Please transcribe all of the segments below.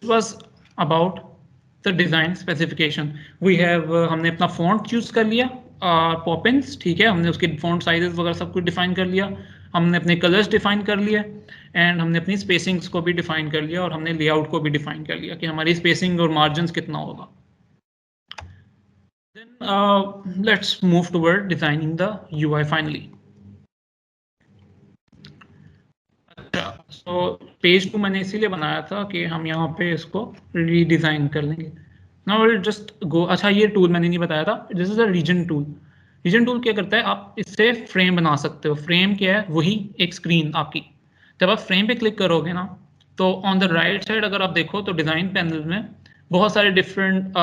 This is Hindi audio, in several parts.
was about the design specification. We have हमने अपना font choose कर लिया, Poppins, ठीक है, हमने उसके font sizes वगैरह सब कुछ define कर लिया, हमने अपने colors define कर लिए, and हमने अपनी spacings को भी define कर लिया, और हमने layout को भी define कर लिया कि हमारी spacing और margins कितना होगा. Then let's move toward designing the UI finally. तो पेज 2 मैंने इसीलिए बनाया था कि हम यहाँ पे इसको रीडिज़ाइन कर लेंगे. Now will just go. अच्छा, ये टूल मैंने नहीं बताया था. This is a region tool. Region tool क्या करता है, आप इससे फ्रेम बना सकते हो. फ्रेम क्या है, वही एक स्क्रीन आपकी. जब आप फ्रेम पे क्लिक करोगे ना, तो ऑन द राइट साइड अगर आप देखो तो डिज़ाइन पैनल में बहुत सारे डिफरेंट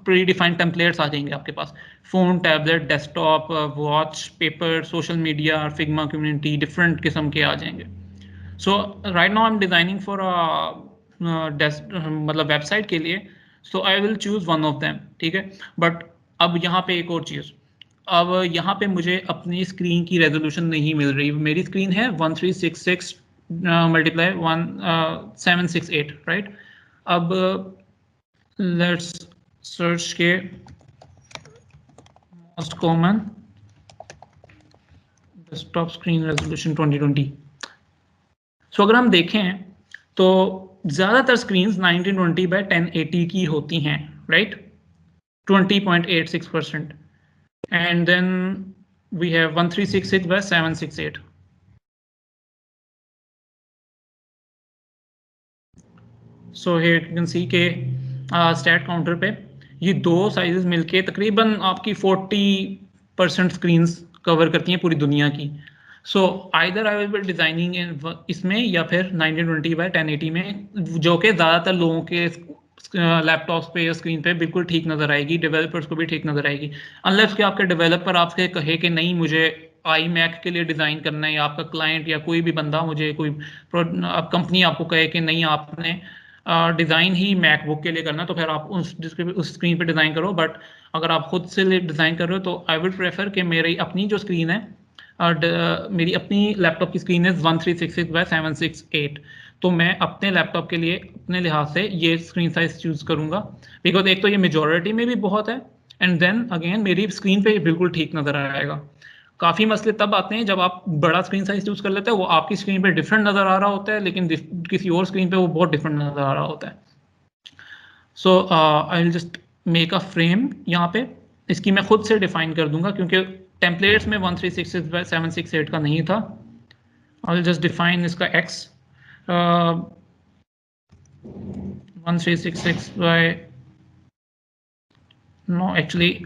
प्री डिफाइंड टेम्पलेट्स आ जाएंगे आपके पास. Phone, tablet, desktop, watch, paper, social media, Figma community, different किस्म के आ जाएंगे. So right now I'm designing for a मतलब वेबसाइट के लिए. So I will choose one of them, ठीक है. बट अब यहाँ पे एक और चीज़, अब यहाँ पे मुझे अपनी स्क्रीन की रेजोल्यूशन नहीं मिल रही. मेरी स्क्रीन है 1366 मल्टीप्लाई 1768, राइट. अब लेट्स सर्च के most common desktop screen resolution 2020. सो अगर हम देखें तो ज़्यादातर स्क्रीन्स 1920 बाय 1080 की होती हैं, right. 20.86%. And then we have 1366 by 768. So here you can see के स्टैट काउंटर पे ये दो साइजेस मिलके तकरीबन आपकी 40% स्क्रीन्स कवर करती हैं पूरी दुनिया की. So either I will B designing इसमें या फिर 1920 बाय 1080 में, जो कि ज़्यादातर लोगों के लैपटॉप्स पे या स्क्रीन पे बिल्कुल ठीक नज़र आएगी. डेवलपर्स को भी ठीक नज़र आएगी, अनलेस कि आपके डेवलपर आपसे कहे कि नहीं मुझे आई मैक के लिए डिज़ाइन करना है, या आपका क्लाइंट या कोई भी बंदा, मुझे कोई कंपनी आपको कहे कि नहीं आपने डिज़ाइन ही मैकबुक के लिए करना, तो फिर आप उस स्क्रीन पे डिज़ाइन करो. बट अगर आप खुद से डिज़ाइन कर रहे हो तो आई वुड प्रेफर कि मेरी अपनी जो स्क्रीन है, मेरी अपनी लैपटॉप की स्क्रीन है 1366 बाय 768. तो मैं अपने लैपटॉप के लिए अपने लिहाज से ये स्क्रीन साइज चूज करूंगा, बिकॉज एक तो ये मेजॉरिटी में भी बहुत है, एंड देन अगेन मेरी स्क्रीन पे बिल्कुल ठीक नजर आएगा. काफ़ी मसले तब आते हैं जब आप बड़ा स्क्रीन साइज चूज कर लेते हैं, वो आपकी स्क्रीन पे डिफरेंट नज़र आ रहा होता है, लेकिन किसी और स्क्रीन पे वो बहुत डिफरेंट नज़र आ रहा होता है. So I will just make a frame. यहाँ पे इसकी मैं खुद से डिफाइन कर दूंगा क्योंकि टेम्पलेट्स में 1366 बाय 768 का नहीं था. आई विल जस्ट डिफाइन इसका x 1366 by, no actually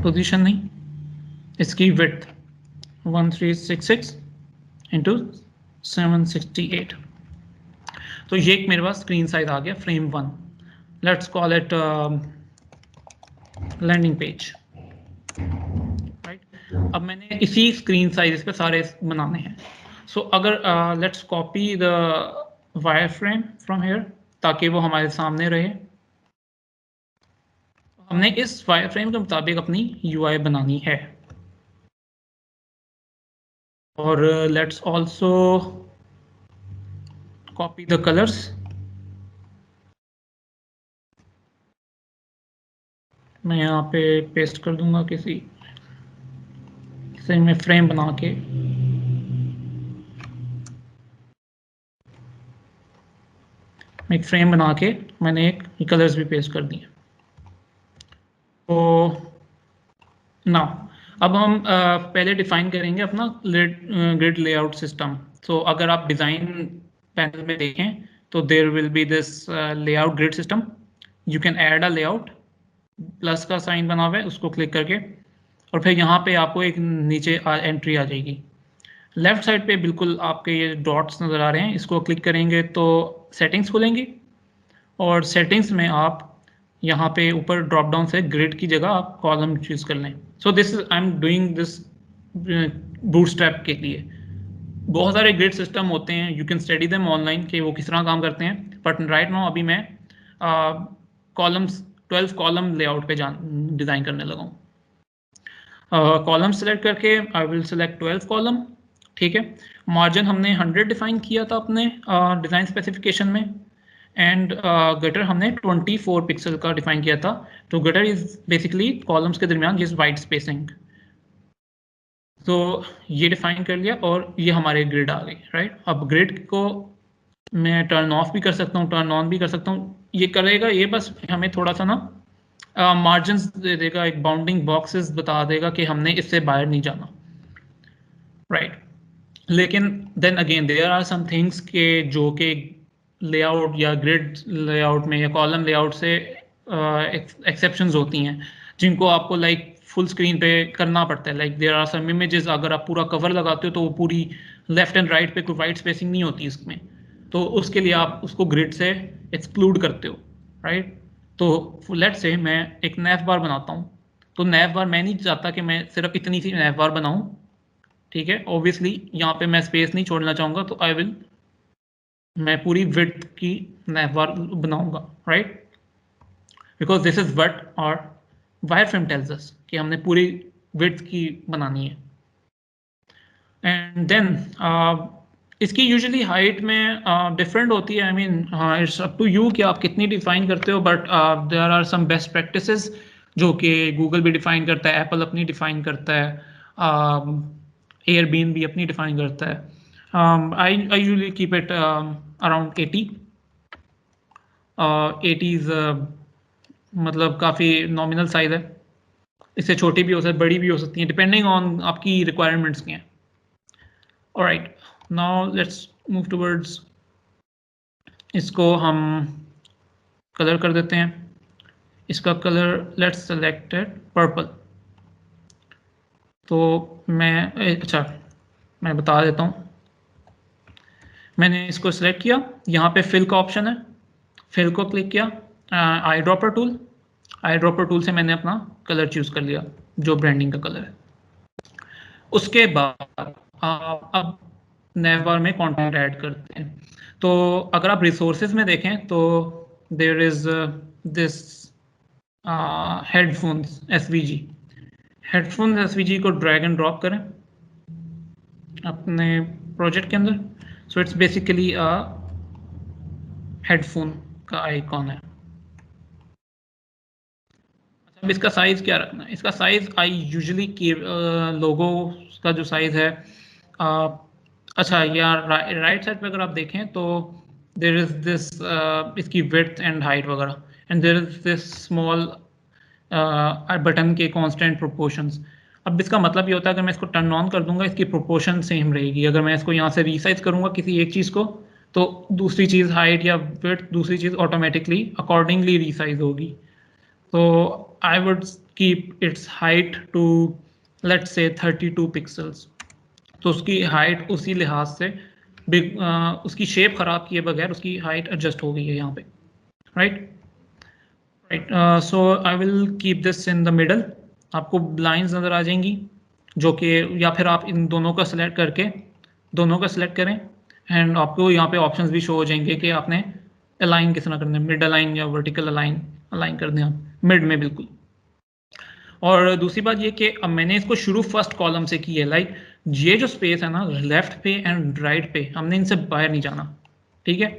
position नहीं, इसकी विड्थ 1366 इंटू 768. तो ये एक मेरे पास स्क्रीन साइज आ गया frame 1. Let's call it landing page, right. अब मैंने इसी स्क्रीन साइज पे सारे बनाने हैं. सो अगर let's copy the wire frame from here ताकि वो हमारे सामने रहे. हमने इस वायर फ्रेम के मुताबिक अपनी यूआई बनानी है. और let's also copy the colours. मैं यहाँ पे पेस्ट कर दूंगा किसी से मैं फ्रेम बना के. एक फ्रेम बना के मैंने एक कलर्स भी पेस्ट कर दिए. तो ना अब हम पहले डिफाइन करेंगे अपना ग्रिड लेआउट सिस्टम. सो अगर आप डिज़ाइन पैनल में देखें तो there will be this layout grid system. You can add a layout, plus का साइन बना हुआ है, उसको क्लिक करके, और फिर यहाँ पे आपको एक नीचे एंट्री आ जाएगी. लेफ्ट साइड पे बिल्कुल आपके ये डॉट्स नज़र आ रहे हैं, इसको क्लिक करेंगे तो सेटिंग्स खुलेंगी, और सेटिंग्स में आप यहाँ पे ऊपर ड्रॉप डाउन से ग्रिड की जगह आप कॉलम चूज कर लें. So this I am doing this bootstrap के लिए. बहुत सारे ग्रिड सिस्टम होते हैं, you can study them online कि वो किस तरह काम करते हैं. बट राइट नाउ अभी मैं कॉलम्स 12 कॉलम लेआउट पे डिज़ाइन करने लगा हूँ. कॉलम सेलेक्ट करके आई विल सेलेक्ट 12 कॉलम, ठीक है. मार्जिन हमने 100 डिफाइन किया था अपने डिज़ाइन स्पेसिफिकेशन में, एंड गटर हमने 24 पिक्सल का डिफाइन किया था। तो गटर इज बेसिकली कॉलम्स के दरमियान जिस वाइट स्पेसिंग। तो ये डिफाइन कर लिया और ये हमारे ग्रिड आ गई, राइट। अब ग्रिड को मैं टर्न ऑफ भी कर सकता हूँ, टर्न ऑन भी कर सकता हूँ। ये करेगा, ये बस हमें थोड़ा सा ना मार्जिन दे देगा, एक बाउंडिंग बॉक्सेस बता देगा कि हमने इससे बाहर नहीं जाना, राइट। लेकिन then again there are some things के जो कि लेआउट या ग्रिड लेआउट में या कॉलम लेआउट से एक्सेप्शंस होती हैं, जिनको आपको लाइक फुल स्क्रीन पे करना पड़ता है। Like there are some images, अगर आप पूरा कवर लगाते हो तो वो पूरी लेफ्ट एंड राइट पे कोई वाइट स्पेसिंग नहीं होती इसमें, तो उसके लिए आप उसको ग्रिड से एक्सक्लूड करते हो, राइट। तो लेट से मैं एक नैव बार बनाता हूँ, तो नैव बार मैं नहीं चाहता कि मैं सिर्फ इतनी सी नैव बार बनाऊँ, ठीक है। ऑब्वियसली यहाँ पे मैं स्पेस नहीं छोड़ना चाहूंगा, तो मैं पूरी विड्थ की नैव बार बनाऊंगा, right. Because this is what our wireframe tells us कि हमने पूरी विड्थ की बनानी है। एंड देन इसकी यूजुअली हाइट में डिफरेंट होती है। I mean it's up to you कि आप कितनी डिफाइन करते हो, but there are some best practices जो कि गूगल भी डिफाइन करता है, एप्पल अपनी डिफाइन करता है, एयरबीएन भी अपनी डिफाइन करता है। I usually keep it around 80। 80 मतलब काफ़ी नॉमिनल साइज है। इससे छोटी भी हो सकती है, बड़ी भी हो सकती है, डिपेंडिंग ऑन आपकी रिक्वायरमेंट्स की हैं। Alright, now let's move towards, इसको हम कलर कर देते हैं। इसका कलर लेट्स सेलेक्ट पर्पल। तो अच्छा मैं बता देता हूँ। मैंने इसको सिलेक्ट किया, यहाँ पे फिल का ऑप्शन है, फिल को क्लिक किया, आई ड्रॉपर टूल से मैंने अपना कलर चूज कर लिया जो ब्रांडिंग का कलर है। उसके बाद अब नैव बार में कंटेंट ऐड करते हैं। तो अगर आप रिसोर्सेज में देखें तो there is this headphones SVG. Headphones SVG को ड्रैग एंड ड्रॉप करें अपने प्रोजेक्ट के अंदर। So it's basically a headphone का आइकॉन है। अब इसका साइज क्या रखना है? इसका साइज आई यूजुअली लोगो का जो साइज है, अच्छा या राइट साइड पे अगर आप देखें तो देर इज दिस इसकी विड्थ एंड हाइट वगैरह, and there is this small button के कांस्टेंट प्रोपोर्शंस। अब इसका मतलब ये होता है अगर मैं इसको टर्न ऑन कर दूंगा इसकी प्रोपोर्शन सेम रहेगी। अगर मैं इसको यहाँ से रीसाइज करूंगा किसी एक चीज़ को, तो दूसरी चीज़ हाइट या विड्थ दूसरी चीज़ ऑटोमेटिकली अकॉर्डिंगली रीसाइज होगी। So I would keep its height to let's say 32 pixels. तो उसकी हाइट उसी लिहाज से उसकी शेप खराब किए बगैर उसकी हाइट एडजस्ट हो गई है यहाँ पे, right. So I will keep this in the middle. आपको लाइंस नजर आ जाएंगी जो कि, या फिर आप इन दोनों का सिलेक्ट करके दोनों का सिलेक्ट करें एंड आपको यहाँ पे ऑप्शंस भी शो हो जाएंगे कि आपने अलाइन किस तरह करना है, मिड अलाइन या वर्टिकल अलाइन कर दें आप मिड में, बिल्कुल। और दूसरी बात ये कि अब मैंने इसको शुरू फर्स्ट कॉलम से की है। लाइक ये जो स्पेस है ना लेफ्ट पे एंड राइट पे, हमने इनसे बाहर नहीं जाना, ठीक है।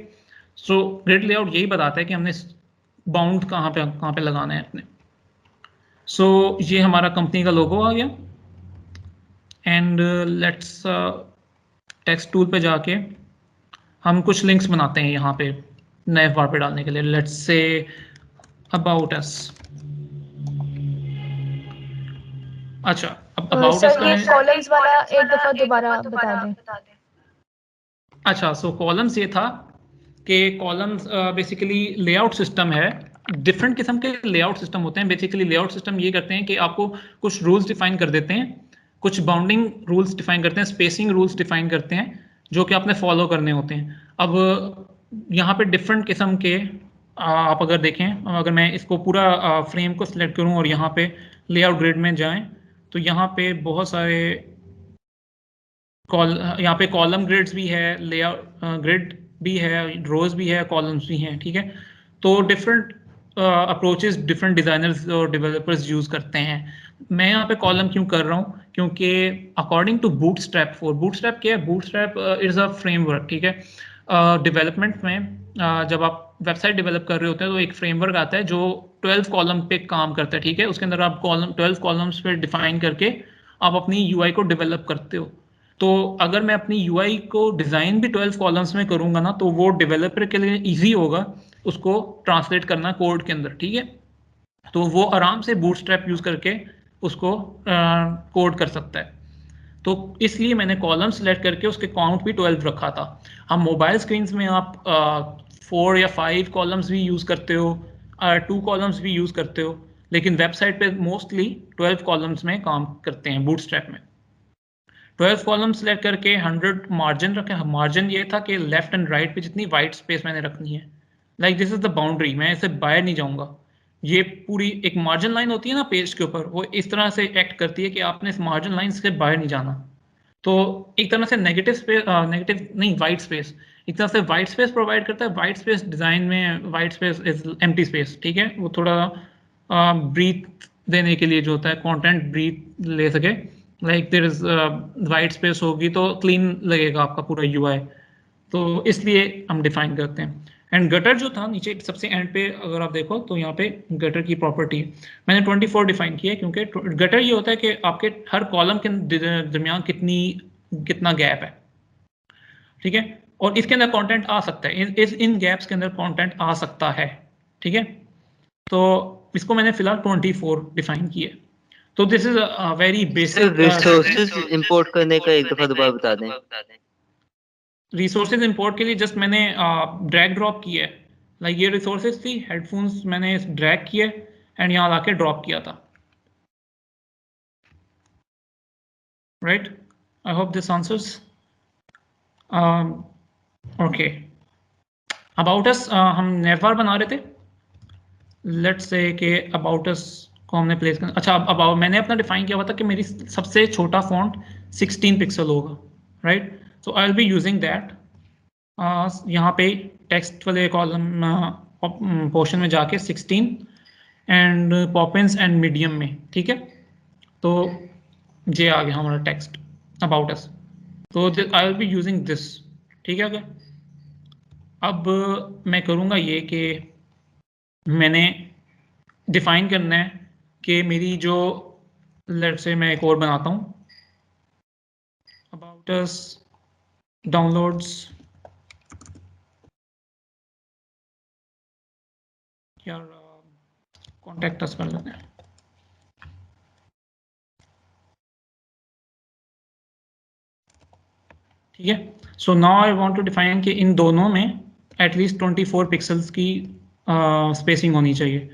सो ग्रिड लेआउट यही बताता है कि हमने बाउंड कहाँ पे लगाना है अपने। सो ये हमारा कंपनी का लोगो आ गया एंड लेट्स टेक्स्ट टूल पे जाके हम कुछ लिंक्स बनाते हैं यहाँ पे नैव बार पे डालने के लिए। Let's say about us. अच्छा, अब अबाउट अस सर ये कॉलम्स वाला एक दफा दोबारा बता दें। अच्छा, सो कॉलम्स ये था कि कॉलम्स बेसिकली लेआउट सिस्टम है। डिफरेंट किस्म के लेआउट सिस्टम होते हैं। बेसिकली लेआउट सिस्टम ये करते हैं कि आपको कुछ रूल्स डिफाइन कर देते हैं, कुछ बाउंडिंग रूल्स डिफाइन करते हैं, स्पेसिंग रूल्स डिफाइन करते हैं जो कि आपने फॉलो करने होते हैं। अब यहाँ पे डिफरेंट किस्म के आप अगर देखें, अगर मैं इसको पूरा फ्रेम को सिलेक्ट करूँ और यहाँ पे लेआउट ग्रिड में जाएं तो यहाँ पे बहुत सारे यहाँ पे कॉलम ग्रिड्स भी है, लेआउट ग्रिड भी है, रोज भी है, कॉलम्स भी हैं, ठीक है। तो डिफरेंट अप्रोचेस डिफरेंट डिजाइनर्स और डेवलपर्स यूज करते हैं। मैं यहाँ पे कॉलम क्यों कर रहा हूँ? क्योंकि अकॉर्डिंग टू बूटस्ट्रैप 4, बूटस्ट्रैप क्या है? बूटस्ट्रैप इज अ फ्रेमवर्क, ठीक है। डेवलपमेंट में जब आप वेबसाइट डेवलप कर रहे होते हैं तो एक फ्रेमवर्क आता है जो 12 कॉलम पे काम करता है, ठीक है। उसके अंदर आप कॉलम 12 कॉलम्स पे डिफाइन करके आप अपनी यूआई को डेवलप करते हो। तो अगर मैं अपनी यूआई को डिज़ाइन भी 12 कॉलम्स में करूंगा ना, तो वो डेवलपर के लिए ईजी होगा उसको ट्रांसलेट करना कोड के अंदर, ठीक है। तो वो आराम से बूटस्ट्रैप यूज़ करके उसको कोड कर सकता है। तो इसलिए मैंने कॉलम सेलेक्ट करके उसके काउंट भी 12 रखा था। हम मोबाइल स्क्रीन में आप 4 या 5 कॉलम्स भी यूज़ करते हो, 2 कॉलम्स भी यूज़ करते हो, लेकिन वेबसाइट पे मोस्टली 12 कॉलम्स में काम करते हैं बूटस्ट्रैप में। 12 कॉलम सेलेक्ट करके 100 मार्जिन रखे। मार्जिन ये था कि लेफ्ट एंड राइट पे जितनी वाइट स्पेस मैंने रखनी है, like this is the boundary, मैं इससे बाहर नहीं जाऊंगा। ये पूरी एक मार्जिन लाइन होती है ना पेज के ऊपर, वो इस तरह से एक्ट करती है कि आपने इस मार्जिन लाइन से बाहर नहीं जाना। तो एक तरह से नेगेटिव स्पेस, नेगेटिव नहीं, वाइट स्पेस, एक तरह से वाइट स्पेस प्रोवाइड करता है। वाइट स्पेस डिजाइन में white space is empty space, ठीक है। वो थोड़ा ब्रीथ देने के लिए जो होता है, कंटेंट ब्रीथ ले सके, like there is white space होगी तो क्लीन लगेगा आपका पूरा यूआई। तो इसलिए हम डिफाइन करते हैं। एंड गटर जो था नीचे सबसे एंड पे अगर आप देखो तो यहाँ पे गटर की प्रॉपर्टी मैंने 24 डिफाइन किया है, क्योंकि गटर ये होता है कि आपके हर कॉलम के दरमियान कितना गैप है, ठीक है। और इसके अंदर कंटेंट आ सकता है, इन गैप्स के अंदर कंटेंट आ सकता है, ठीक है। तो इसको मैंने फिलहाल 24 डिफाइन किया। तो this is very basic. Resources import करने का एक दफा दोबारा बता दें। रिसोर्सेज इंपोर्ट के लिए जस्ट मैंने ड्रैग ड्रॉप किया है। लाइक ये रिसोर्सेज थी, हेडफोन्स मैंने ड्रैग किए एंड यहाँ लाके ड्रॉप किया था, right. I hope this answers. Okay, about us हम नेवर बना रहे थे। लेट्स से कि अबाउट अस को हमने प्लेस कर, अच्छा अबाउट मैंने अपना डिफाइन किया हुआ था कि मेरी सबसे छोटा फॉन्ट 16 पिक्सल होगा, right. So I will be using that. यहाँ पे टेक्स्ट वाले कॉलम पोर्शन में जाके 16 एंड पॉपिंस एंड मीडियम में, ठीक है। तो ये आ गया हमारा टेक्स्ट अबाउट अस। तो I will be using this, ठीक है। अगर अब मैं करूँगा ये कि मैंने डिफाइन करना है कि मेरी जो, लेट्स से मैं एक और बनाता हूँ, अबाउट अस डाउनलोड्स, यार कॉन्टेक्ट अस कर लेते हैं, ठीक है। So now I want to define कि इन दोनों में एटलीस्ट 24 पिक्सल्स की स्पेसिंग होनी चाहिए,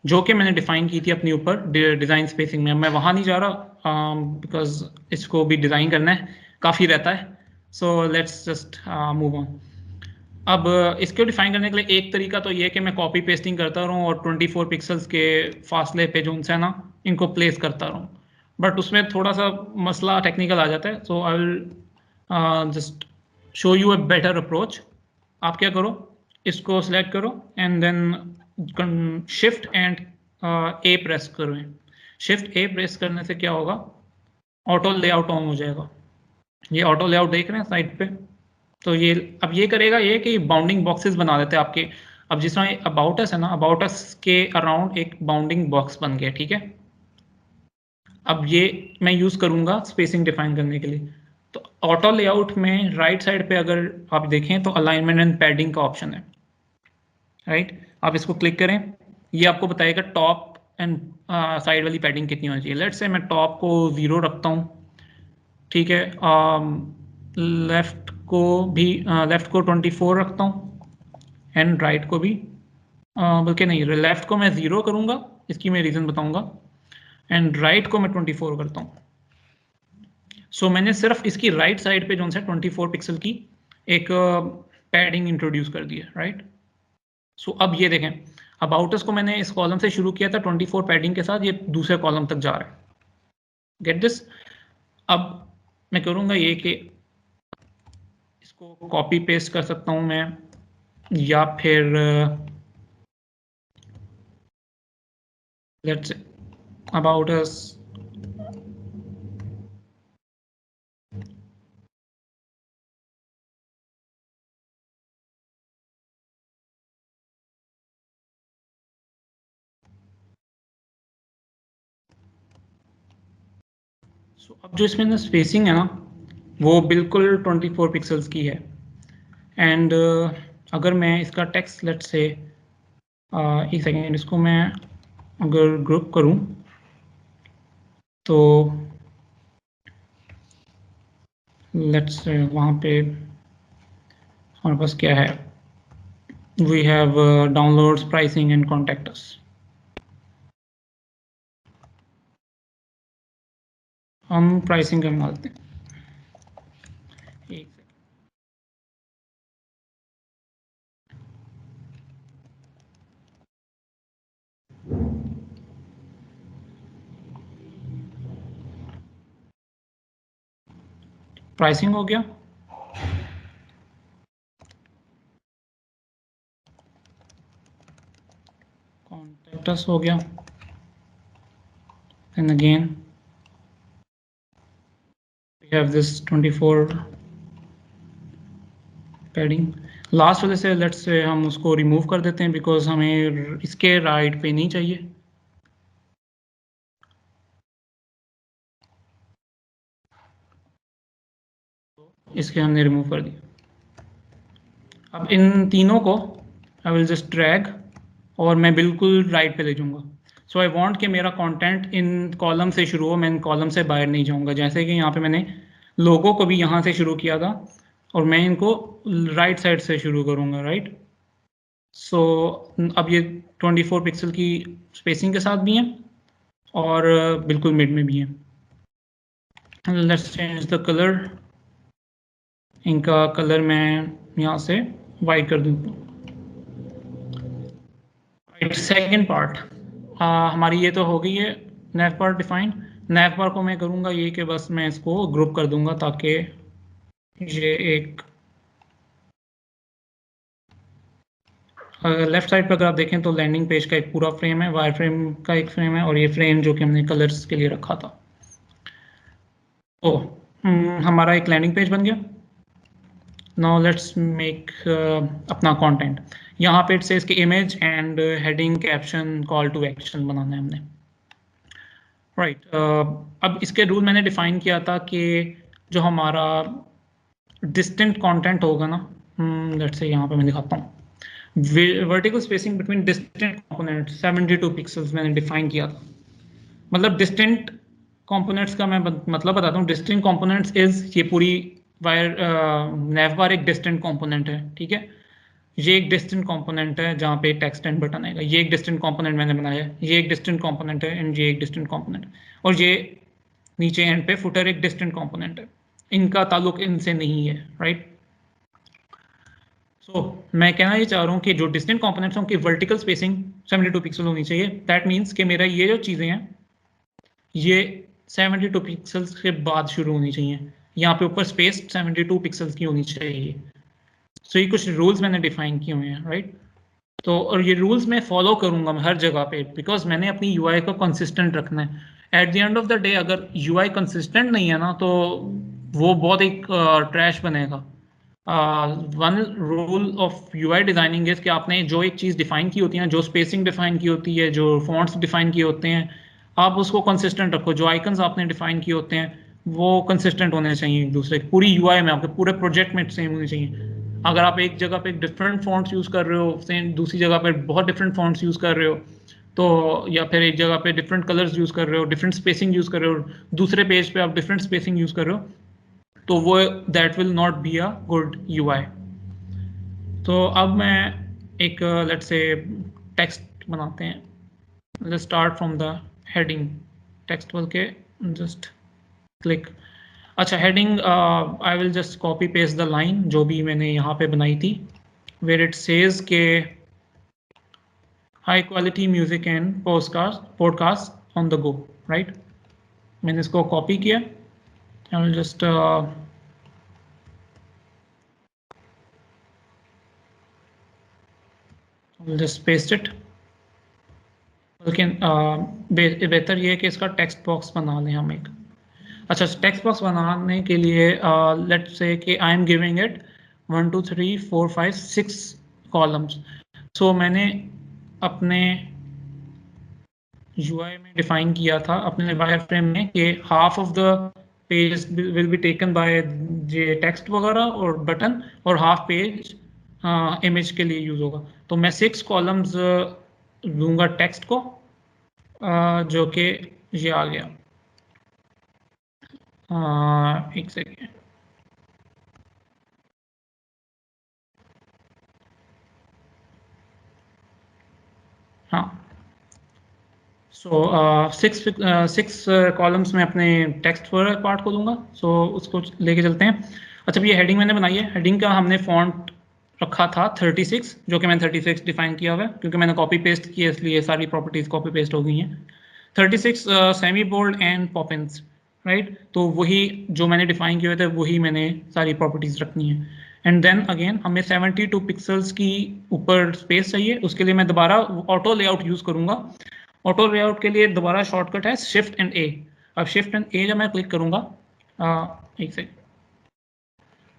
जो कि मैंने डिफाइन की थी अपनी ऊपर डिज़ाइन स्पेसिंग में। मैं वहाँ नहीं जा रहा बिकॉज इसको भी डिज़ाइन करना है, काफ़ी रहता है। So let's just move on. अब इसको डिफाइन करने के लिए एक तरीका तो ये है कि मैं कॉपी पेस्टिंग करता रहूँ और 24 पिक्सल्स के फासले पे जो उनसे है ना, इनको प्लेस करता रहूँ, बट उसमें थोड़ा सा मसला टेक्निकल आ जाता है। So I will just show you a better approach. आप क्या करो, इसको सिलेक्ट करो and then shift and A press करो। शिफ्ट ए प्रेस करने से क्या होगा, ऑटो लेआउट ऑन हो जाएगा। ये ऑटो लेआउट देख रहे हैं साइड पे। तो ये अब ये करेगा ये कि बाउंडिंग बॉक्सेस बना देते हैं आपके। अब जिस तरह अबाउट अस है ना, अबाउट अस के अराउंड एक बाउंडिंग बॉक्स बन गया, ठीक है। अब ये मैं यूज करूंगा स्पेसिंग डिफाइन करने के लिए। तो ऑटो लेआउट में राइट साइड पे अगर आप देखें तो अलाइनमेंट एंड पैडिंग का ऑप्शन है, राइट। आप इसको क्लिक करें, ये आपको बताएगा टॉप एंड साइड वाली पैडिंग कितनी होनी चाहिए। लेट्स से मैं टॉप को 0 रखता हूँ, ठीक है। लेफ्ट को भी लेफ्ट को 24 रखता हूँ एंड राइट को भी, बल्कि नहीं, लेफ्ट को मैं 0 करूँगा, इसकी मैं रीज़न बताऊँगा, एंड राइट को मैं 24 करता हूँ। सो मैंने सिर्फ इसकी राइट साइड पे जो है 24 पिक्सल की एक पैडिंग इंट्रोड्यूस कर दी है, राइट। सो अब ये देखें, अबाउट अस को मैंने इस कॉलम से शुरू किया था 24 पैडिंग के साथ, ये दूसरे कॉलम तक जा रहा है, गेट दिस। अब मैं करूँगा ये कि इसको कॉपी पेस्ट कर सकता हूँ मैं, या फिर लेट्स अबाउट अस So, अब जो इसमें ना स्पेसिंग है ना वो बिल्कुल 24 पिक्सल्स की है एंड अगर मैं इसका टेक्स्ट लेट्स से एक सेकेंड इसको मैं अगर ग्रुप करूं तो लेट्स से वहाँ पे हमारे पास क्या है we have downloads pricing and contact us हम प्राइसिंग का मालते हैं एक प्राइसिंग हो गया कॉन्टैक्ट अस हो गया and again we have this 24 padding last वाले से लेट्स से हम उसको रिमूव कर देते हैं बिकॉज हमें इसके राइट पे नहीं चाहिए इसके हमने रिमूव कर दिया अब इन तीनों को आई विल जस्ट ड्रैग और मैं बिल्कुल राइट पे ले जाऊंगा सो आई वांट कि मेरा कंटेंट इन कॉलम से शुरू हो मैं इन कॉलम से बाहर नहीं जाऊंगा जैसे कि यहाँ पे मैंने लोगों को भी यहाँ से शुरू किया था और मैं इनको राइट साइड से शुरू करूंगा राइट सो अब ये 24 पिक्सल की स्पेसिंग के साथ भी हैं और बिल्कुल मिड में भी हैं लेट्स चेंज द कलर इनका कलर मैं यहाँ से वाइट कर दूँ सेकेंड पार्ट हमारी ये तो हो गई है नैव बार डिफाइन नैव बार को मैं करूँगा ये कि बस मैं इसको ग्रुप कर दूंगा ताकि ये एक लेफ्ट साइड पर अगर आप देखें तो लैंडिंग पेज का एक पूरा फ्रेम है वायर फ्रेम का एक फ्रेम है और ये फ्रेम जो कि हमने कलर्स के लिए रखा था तो हमारा एक लैंडिंग पेज बन गया नाउ लेट्स मेक अपना कंटेंट यहाँ पे इट सेज कि image and heading caption call to action बनाना है हमने राइट अब इसके रूल मैंने डिफाइन किया था कि जो हमारा डिस्टेंट कंटेंट होगा ना लेट्स से यहाँ पे मैं दिखाता हूँ vertical spacing between distant component 72 pixels मैंने डिफाइन किया था मतलब डिस्टेंट कंपोनेंट्स का मैं मतलब बताता हूँ डिस्टेंट कंपोनेंट्स इज ये पूरी वायर नैव बार एक डिस्टेंट कंपोनेंट है ठीक है ये एक डिस्टेंट कंपोनेंट है जहाँ पे टेक्स्ट एंड बटन आएगा ये एक डिस्टेंट कंपोनेंट मैंने बनाया है ये एक डिस्टेंट कंपोनेंट है एंड ये एक डिस्टेंट कंपोनेंट और ये नीचे एंड पे फुटर एक डिस्टेंट कंपोनेंट है इनका ताल्लुक इनसे नहीं है राइट सो मैं कहना ये चाह रहा हूँ कि जो डिस्टेंट कंपोनेंट्स हैं उनकी वर्टिकल स्पेसिंग 72 पिक्सल होनी चाहिए दैट मीन्स कि मेरा ये जो चीज़ें हैं ये 72 पिक्सल्स के बाद शुरू होनी चाहिए यहाँ पे ऊपर स्पेस 72 पिक्सल्स की होनी चाहिए सो ये कुछ रूल्स मैंने डिफाइन किए हुए हैं राइट तो और ये रूल्स मैं फॉलो करूंगा हर जगह पे बिकॉज मैंने अपनी यूआई को कंसिस्टेंट रखना है at the end of the day अगर यूआई कंसिस्टेंट नहीं है ना तो वो बहुत एक ट्रैश बनेगा one rule of UI designing is कि आपने जो एक चीज़ डिफाइन की होती है जो स्पेसिंग डिफाइन की होती है जो फॉन्ट्स डिफाइन किए होते हैं आप उसको कंसिस्टेंट रखो जो आइकन्स आपने डिफाइन किए होते हैं वो कंसिस्टेंट होने चाहिए एक दूसरे पूरी यूआई में आपके पूरे प्रोजेक्ट में सेम होनी चाहिए अगर आप एक जगह पे डिफरेंट फॉन्ट्स यूज़ कर रहे हो सेम दूसरी जगह पे बहुत डिफरेंट फॉन्ट्स यूज़ कर रहे हो तो या फिर एक जगह पे डिफरेंट कलर्स यूज़ कर रहे हो डिफरेंट स्पेसिंग यूज़ कर रहे हो दूसरे पेज पे आप डिफरेंट स्पेसिंग यूज़ कर रहे हो तो वो that will not be a good UI तो अब मैं एक लेट्स से टेक्स्ट बनाते हैं let's start from the heading text बोल के जस्ट क्लिक अच्छा heading I will just copy paste the line जो भी मैंने यहाँ पे बनाई थी वेयर इट सेज के high quality music and podcast on the go right मैंने इसको कॉपी किया आई will just just paste it लेकिन बेहतर ये है कि इसका टेक्स्ट बॉक्स बना लें हम एक अच्छा टेक्स्ट बॉक्स बनाने के लिए लेट्स से कि I am giving it 1 2 3 4 5 6 columns सो मैंने अपने UI में डिफाइन किया था अपने वायरफ्रेम में कि half of the page will be taken by ये टेक्स्ट वगैरह और बटन, और हाफ पेज इमेज के लिए यूज होगा। तो मैं 6 कॉलम्स लूंगा टेक्स्ट को, जो कि ये आ गया। एक सेकेंड, हाँ। सो 6 कॉलम्स में अपने टेक्स्ट पार्ट को दूंगा। सो उसको लेके चलते हैं। अच्छा, ये हेडिंग मैंने बनाई है। हेडिंग का हमने फॉन्ट रखा था 36, जो कि मैंने 36 डिफाइन किया हुआ है क्योंकि मैंने कॉपी पेस्ट किया, इसलिए सारी प्रॉपर्टीज कॉपी पेस्ट हो गई हैं। 36 semi bold and Poppins, right. तो वही जो मैंने डिफाइन किए हुए थे वही मैंने सारी प्रॉपर्टीज रखनी है। एंड देन अगेन हमें 72 पिक्सल्स की ऊपर स्पेस चाहिए। उसके लिए मैं दोबारा ऑटो लेआउट यूज करूंगा। ऑटो लेआउट के लिए दोबारा शॉर्टकट है शिफ्ट एंड ए। अब शिफ्ट एंड ए जब मैं क्लिक करूंगा, एक सेकंड,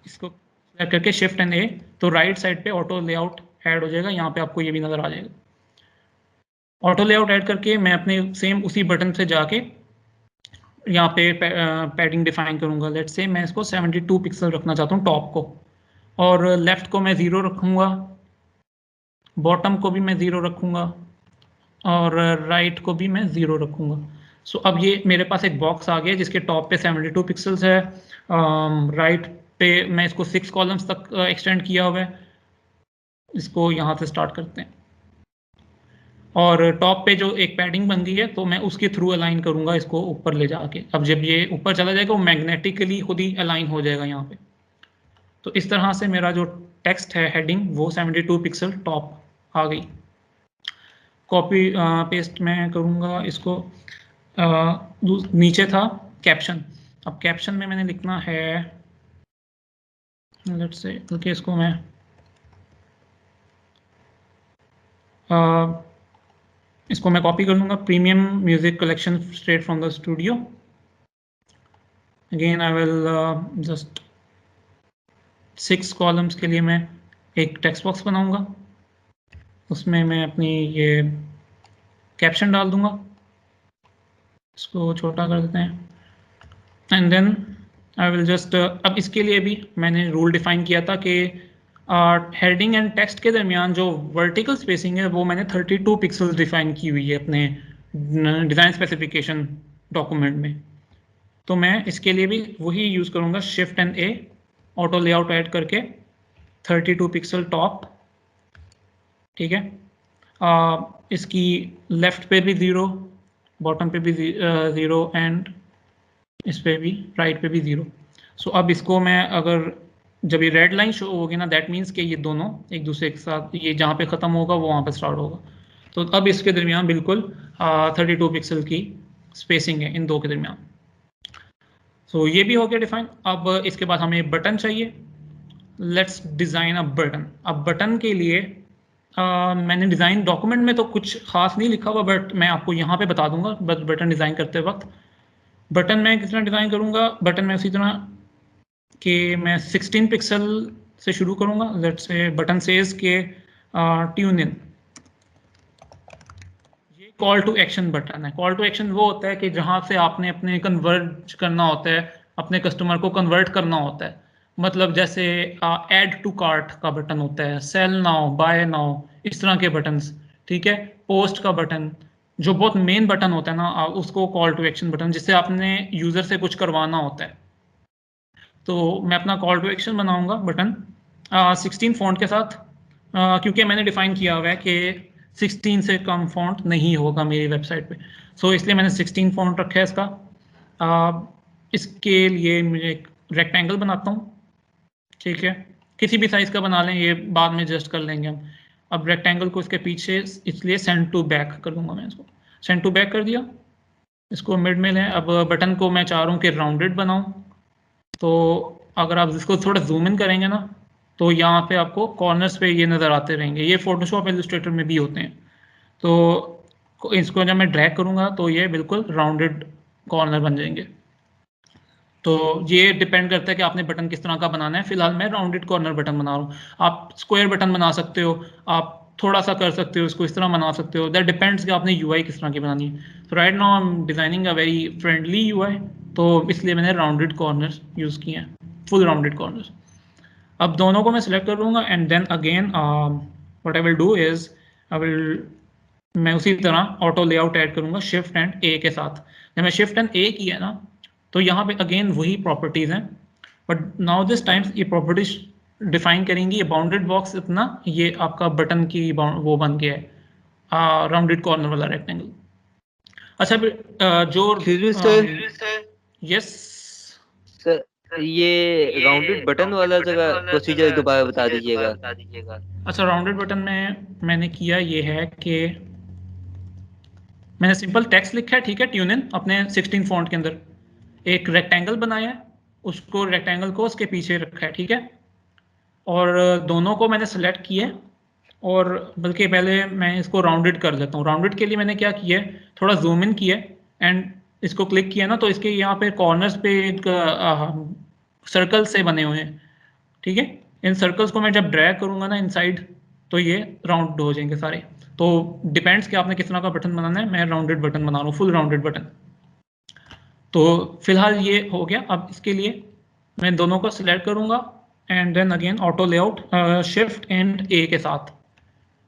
इसको सेलेक्ट करके शिफ्ट एंड ए, तो राइट साइड पे ऑटो लेआउट ऐड हो जाएगा। यहाँ पे आपको ये भी नजर आ जाएगा। ऑटो लेआउट ऐड करके मैं अपने सेम उसी बटन से जाके यहाँ पे पैडिंग डिफाइन करूंगा। लेट्स से मैं इसको 72 पिक्सल रखना चाहता हूँ टॉप को, और लेफ्ट को मैं 0 रखूंगा, बॉटम को भी मैं 0 रखूंगा, और राइट को भी मैं 0 रखूंगा। सो अब ये मेरे पास एक बॉक्स आ गया जिसके टॉप पे 72 पिक्सल्स है, राइट पे मैं इसको 6 कॉलम्स तक एक्सटेंड किया हुआ है। इसको यहाँ से स्टार्ट करते हैं, और टॉप पे जो एक पैडिंग बन गई है तो मैं उसके थ्रू अलाइन करूंगा इसको ऊपर ले जाके। अब जब ये ऊपर चला जाएगा वो मैग्नेटिकली खुद ही अलाइन हो जाएगा यहाँ पे। तो इस तरह से मेरा जो टेक्स्ट है हेडिंग वो 72 पिक्सल टॉप आ गई। कॉपी पेस्ट मैं करूंगा इसको। नीचे था कैप्शन। अब कैप्शन में मैंने लिखना है, लेट्स से क्योंकि इसको मैं कॉपी कर लूंगा। Premium music collection straight from the studio. Again I will just 6 columns के लिए मैं एक टेक्स्ट बॉक्स बनाऊंगा, उसमें मैं अपनी ये कैप्शन डाल दूंगा। इसको छोटा कर देते हैं, and then I will just अब इसके लिए भी मैंने रूल डिफाइन किया था कि हेडिंग एंड टेक्स्ट के दरमियान जो वर्टिकल स्पेसिंग है वो मैंने 32 पिक्सल्स डिफाइन की हुई है अपने डिज़ाइन स्पेसिफिकेशन डॉक्यूमेंट में। तो मैं इसके लिए भी वही यूज़ करूँगा, shift and A, auto layout add करके 32 पिक्सल टॉप, ठीक है। इसकी लेफ्ट पे भी 0, बॉटम पे भी 0, एंड इस पे भी राइट पे भी 0। सो अब इसको मैं अगर जब ये रेड लाइन शो होगी ना, दैट मीन्स कि ये दोनों एक दूसरे के साथ, ये जहाँ पे ख़त्म होगा वो वहाँ पे स्टार्ट होगा। तो अब इसके दरमियान बिल्कुल 32 पिक्सल की स्पेसिंग है इन दो के दरमियान। सो ये भी हो गया डिफाइन। अब इसके बाद हमें बटन चाहिए। Let's design a button. अब बटन के लिए मैंने डिज़ाइन डॉक्यूमेंट में तो कुछ खास नहीं लिखा हुआ, बट मैं आपको यहाँ पे बता दूंगा बटन डिज़ाइन करते वक्त। बटन मैं किस तरह डिज़ाइन करूँगा, बटन में उसी तरह कि मैं 16 पिक्सल से शुरू करूँगा। लेट्स से बटन सेज के ट्यून इन। ये कॉल टू एक्शन बटन है। कॉल टू एक्शन वो होता है कि जहाँ से आपने अपने कन्वर्ट करना होता है, अपने कस्टमर को कन्वर्ट करना होता है। मतलब जैसे ऐड टू कार्ट का बटन होता है, सेल नाउ, बाय नाउ, इस तरह के बटन्स, ठीक है। पोस्ट का बटन, जो बहुत मेन बटन होता है ना, उसको कॉल टू एक्शन बटन, जिससे आपने यूजर से कुछ करवाना होता है। तो मैं अपना कॉल टू एक्शन बनाऊंगा बटन 16 फॉन्ट के साथ, क्योंकि मैंने डिफाइन किया हुआ है कि 16 से कम फॉन्ट नहीं होगा मेरी वेबसाइट पे। सो इसलिए मैंने 16 फॉन्ट रखा है इसका। इसके लिए मुझे एक रेक्टेंगल बनाता हूँ, ठीक है। किसी भी साइज का बना लें, ये बाद में एडजस्ट कर लेंगे हम। अब रेक्टेंगल को इसके पीछे इसलिए सेंड टू बैक कर दूंगा मैं इसको। सेंड टू बैक कर दिया, इसको मिड में लें। अब बटन को मैं चाह रहा हूँ कि राउंडेड बनाऊँ। तो अगर आप इसको थोड़ा जूम इन करेंगे ना, तो यहाँ पे आपको कॉर्नर्स पे ये नज़र आते रहेंगे। ये फोटोशॉप इलस्ट्रेटर में भी होते हैं। तो इसको जब मैं ड्रैग करूँगा तो ये बिल्कुल राउंडेड कॉर्नर बन जाएंगे। तो ये डिपेंड करता है कि आपने बटन किस तरह का बनाना है। फिलहाल मैं राउंडेड कॉर्नर बटन बना रहा हूँ। आप स्क्वायर बटन बना सकते हो, आप थोड़ा सा कर सकते हो, इसको इस तरह बना सकते हो, दैट डिपेंड्स कि आपने यूआई किस तरह की बनानी है। तो right now I am designing a very friendly UI, तो इसलिए मैंने राउंडेड कॉर्नर्स यूज किए हैं, फुल राउंडेड कॉर्नर्स। अब दोनों को मैं सिलेक्ट कर लूँगा and then again what I will do is मैं उसी तरह ऑटो लेआउट ऐड करूँगा शिफ्ट एंड ए के साथ। जब मैं शिफ्ट एंड ए किया ना तो यहाँ पे अगेन वही प्रॉपर्टीज हैं, बट नाउ दिस टाइम्स ये प्रॉपर्टीज डिफाइन करेंगी ये बाउंडेड बॉक्स इतना, ये आपका बटन की वो बन गया है राउंडेड कॉर्नर वाला रेक्टेंगल। अच्छा जो यस सर, ये राउंडेड बटन वाला जगह प्रोसीजर दोबारा बता दीजिएगा। अच्छा, राउंडेड बटन में मैंने किया ये है कि मैंने सिंपल टेक्स्ट लिखा है, ठीक है, ट्यून इन अपने 16 फॉन्ट के अंदर एक रेक्टेंगल बनाया है, उसको रेक्टेंगल को उसके पीछे रखा है, ठीक है, और दोनों को मैंने सेलेक्ट किया और बल्कि पहले मैं इसको राउंडेड कर लेता हूँ। राउंडेड के लिए मैंने क्या किया है, थोड़ा जूम इन किया एंड इसको क्लिक किया ना तो इसके यहाँ पे कॉर्नर्स पे एक सर्कल से बने हुए हैं, ठीक है। इन सर्कल्स को मैं जब ड्रैग करूंगा ना इनसाइड तो ये राउंड हो जाएंगे सारे। तो डिपेंड्स कि आपने किस तरह का बटन बनाना है, मैं राउंडेड बटन बना रहा हूँ, फुल राउंडेड बटन। तो फिलहाल ये हो गया। अब इसके लिए मैं दोनों को सिलेक्ट करूंगा and then again auto layout shift and A के साथ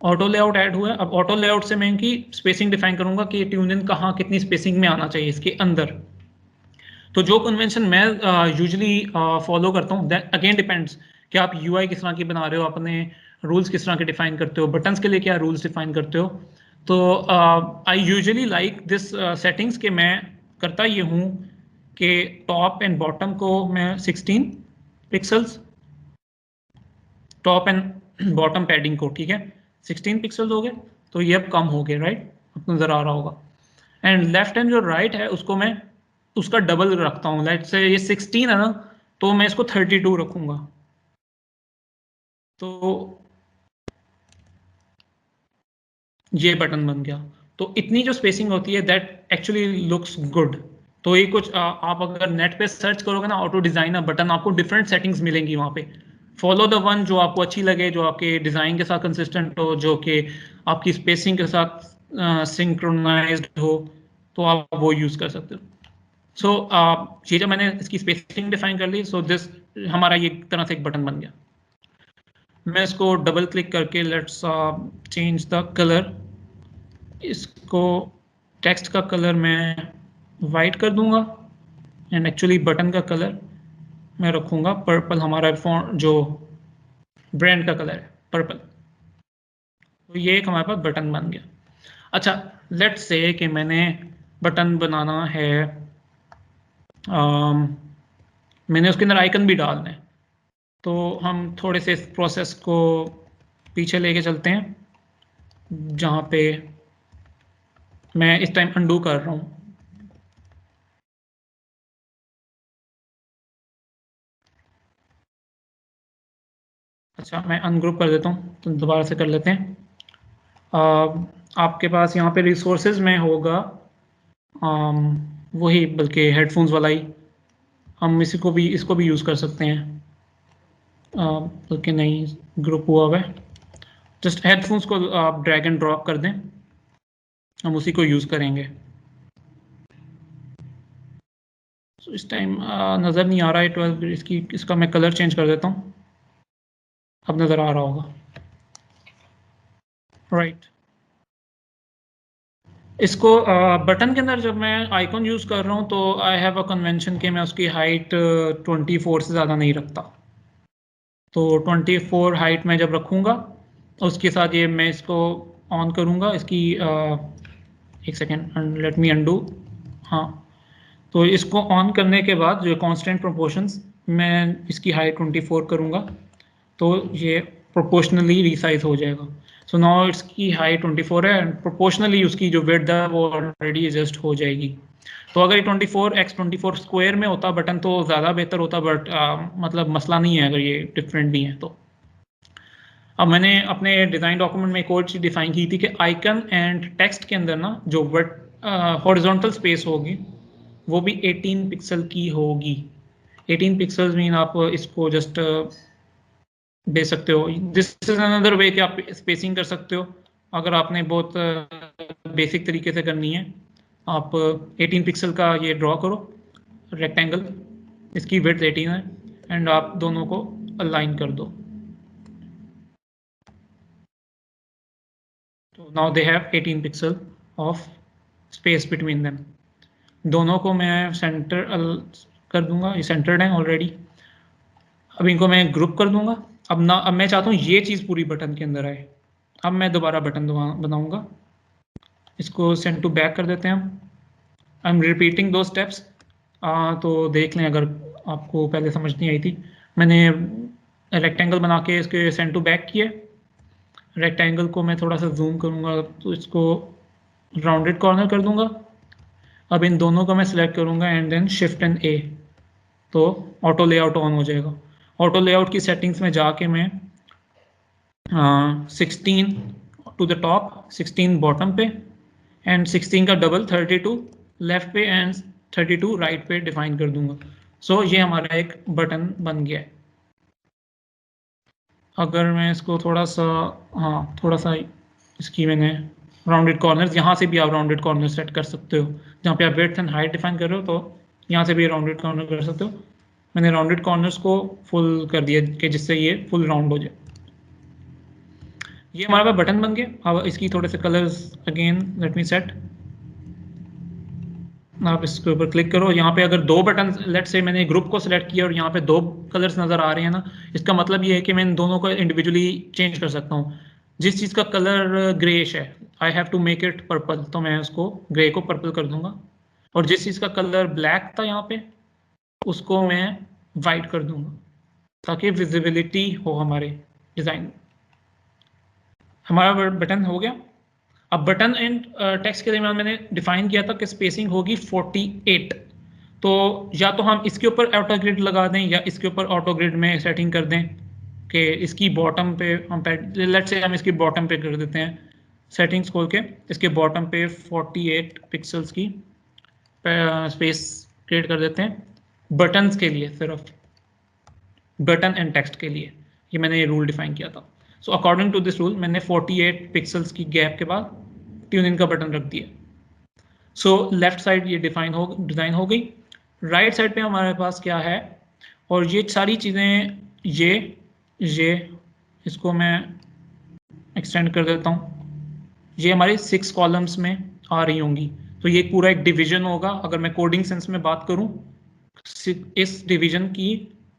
ऑटो लेआउट ऐड हुआ है। अब ऑटो लेआउट से मैं इनकी स्पेसिंग डिफाइन करूंगा कि ट्यून इन कहाँ कितनी स्पेसिंग में आना चाहिए इसके अंदर। तो जो कन्वेंशन मैं यूजुअली फॉलो करता हूँ अगेन डिपेंड्स कि आप यूआई किस तरह की बना रहे हो, अपने रूल्स किस तरह के डिफाइन करते हो, बटन्स के लिए क्या रूल्स डिफाइन करते हो। तो I usually like this settings के मैं करता ये हूँ कि टॉप एंड बॉटम को मैं 16 pixels, top and bottom padding को, ठीक है, 16 पिक्सल्स हो गए, तो ये अब कम हो गए, राइट, आपको नजर आ रहा होगा। एंड लेफ्ट एंड जो राइट है उसको मैं उसका डबल रखता हूँ, लेट्स से ये 16 है ना तो मैं इसको 32 रखूंगा। तो ये बटन बन गया। तो इतनी जो स्पेसिंग होती है दैट एक्चुअली लुक्स गुड। तो ये कुछ आप अगर नेट पे सर्च करोगे ना ऑटो डिजाइनर बटन, आपको डिफरेंट सेटिंग्स मिलेंगी वहाँ पे। फॉलो द वन जो आपको अच्छी लगे, जो आपके डिजाइन के साथ कंसिस्टेंट हो, जो कि आपकी स्पेसिंग के साथ सिंक्रोनाइज्ड हो, तो आप वो यूज कर सकते हो। सो ये जब मैंने इसकी स्पेसिंग डिफाइन कर ली, सो दिस हमारा ये एक तरह से एक बटन बन गया। मैं इसको डबल क्लिक करके लेट्स चेंज द कलर, इसको टेक्स्ट का कलर मैं वाइट कर दूंगा एंड एक्चुअली बटन का कलर मैं रखूंगा पर्पल, हमारा फॉन्ट जो ब्रांड का कलर है पर्पल। तो ये एक हमारे पास बटन बन गया। अच्छा, लेट्स से कि मैंने बटन बनाना है, मैंने उसके अंदर आइकन भी डालना है, तो हम थोड़े से इस प्रोसेस को पीछे लेके चलते हैं, जहाँ पे मैं इस टाइम अंडू कर रहा हूँ। अच्छा, मैं अनग्रुप कर देता हूँ तो दोबारा से कर लेते हैं। आपके पास यहाँ पे रिसोर्सेज में होगा वही, बल्कि हेडफोन्स वाला ही, हम इसको भी यूज़ कर सकते हैं, बल्कि नहीं ग्रुप हुआ हुआ है, जस्ट हेडफोन्स को आप ड्रैग एंड ड्रॉप कर दें, हम उसी को यूज़ करेंगे। तो इस टाइम नज़र नहीं आ रहा है 12, इसका मैं कलर चेंज कर देता हूँ, अब नज़र आ रहा होगा, राइट। इसको बटन के अंदर जब मैं आइकॉन यूज़ कर रहा हूँ तो आई हैव अ कन्वेंशन कि मैं उसकी हाइट 24 से ज़्यादा नहीं रखता। तो 24 हाइट में जब रखूँगा उसके साथ ये मैं इसको ऑन करूँगा, इसकी एक सेकेंड, लेट मी अनडू। हाँ, तो इसको ऑन करने के बाद जो कांस्टेंट प्रोपोर्शंस, मैं इसकी हाइट 24 करूँगा तो ये प्रोपोर्शनली रीसाइज हो जाएगा। सो नाउ इसकी हाइट 24 है एंड प्रोपोर्शनली उसकी जो विड्थ है वो ऑलरेडी एडजस्ट हो जाएगी। तो अगर ये 24x24 स्क्वायर में होता बटन तो ज़्यादा बेहतर होता, बट मतलब मसला नहीं है अगर ये डिफरेंट भी है तो। अब मैंने अपने डिज़ाइन डॉक्यूमेंट में एक और चीज़ डिफाइन की थी कि आइकन एंड टेक्स्ट के अंदर ना जो हॉरिजॉन्टल स्पेस होगी वो भी 18 पिक्सल की होगी। 18 पिक्सल्स मीन आप इसको जस्ट दे सकते हो। दिस इज अनदर वे कि आप स्पेसिंग कर सकते हो अगर आपने बहुत बेसिक तरीके से करनी है। आप 18 पिक्सल का ये ड्रॉ करो रेक्टेंगल, इसकी विड्थ 18 है, एंड आप दोनों को अलाइन कर दो। तो now they have 18 pixel of space between them. दोनों को मैं सेंटर कर दूंगा, ये सेंटर्ड है ऑलरेडी। अब इनको मैं ग्रुप कर दूंगा। अब मैं चाहता हूँ ये चीज़ पूरी बटन के अंदर आए। अब मैं दोबारा बटन बनाऊंगा, इसको सेंड टू बैक कर देते हैं हम। आई एम रिपीटिंग दो स्टेप्स, तो देख लें अगर आपको पहले समझ नहीं आई थी। मैंने रेक्टेंगल बना के इसके सेंड टू बैक किए। रेक्टेंगल को मैं थोड़ा सा जूम करूंगा तो इसको राउंडेड कॉर्नर कर दूंगा। अब इन दोनों को मैं सिलेक्ट करूंगा एंड देन शिफ्ट एंड ए, तो ऑटो लेआउट ऑन हो जाएगा। ऑटो लेआउट की सेटिंग्स में जाके मैं 16 टू द टॉप, 16 बॉटम पे, एंड 16 का डबल 32 लेफ्ट पे एंड 32 राइट पे डिफाइन कर दूंगा। सो ये हमारा एक बटन बन गया है। अगर मैं इसको थोड़ा सा, हाँ थोड़ा सा इसकी मैंने राउंडेड कॉर्नर्स, यहाँ से भी आप राउंडेड कॉर्नर सेट कर सकते हो। जहाँ पे आप विड्थ एंड हाइट डिफाइन कर रहे हो तो यहाँ से भी राउंडेड कॉर्नर कर सकते हो। मैंने राउंडेड कॉर्नर्स को फुल कर दिया कि जिससे ये फुल राउंड हो जाए। ये हमारा बटन बन गया। अब इसकी थोड़े से colours again let me set. आप इसके ऊपर क्लिक करो। यहाँ पे अगर दो बटन, लेट से मैंने ग्रुप को सिलेक्ट किया और यहाँ पे दो कलर्स नजर आ रहे हैं ना, इसका मतलब ये है कि मैं इन दोनों को इंडिविजुअली चेंज कर सकता हूँ। जिस चीज़ का कलर ग्रेइश है, I have to make it purple, तो मैं उसको ग्रे को पर्पल कर दूंगा। और जिस चीज़ का कलर ब्लैक था यहाँ पे, उसको मैं वाइट कर दूंगा ताकि विजिबिलिटी हो हमारे डिज़ाइन। हमारा बटन हो गया। अब बटन एंड टेक्स्ट के दरमियान मैंने डिफाइन किया था कि स्पेसिंग होगी 48। तो या तो हम इसके ऊपर ऑटो ग्रिड लगा दें या इसके ऊपर ऑटो ग्रिड में सेटिंग कर दें कि इसकी बॉटम पे हम लेट्स से हम इसकी बॉटम पे कर देते हैं। सेटिंग्स खोल के इसके बॉटम पे 48 पिक्सल्स की स्पेस क्रिएट कर देते हैं बटन्स के लिए, सिर्फ बटन एंड टेक्स्ट के लिए। ये मैंने ये रूल डिफाइन किया था। So according to this rule मैंने 48 पिक्सल्स की गैप के बाद ट्यून इन का बटन रख दिया। सो लेफ्ट साइड ये डिज़ाइन हो गई। राइट साइड पे हमारे पास क्या है, और ये सारी चीज़ें ये इसको मैं एक्सटेंड कर देता हूँ। ये हमारे 6 कॉलम्स में आ रही होंगी। तो ये पूरा एक डिवीजन होगा। अगर मैं कोडिंग सेंस में बात करूँ, इस डिवीजन की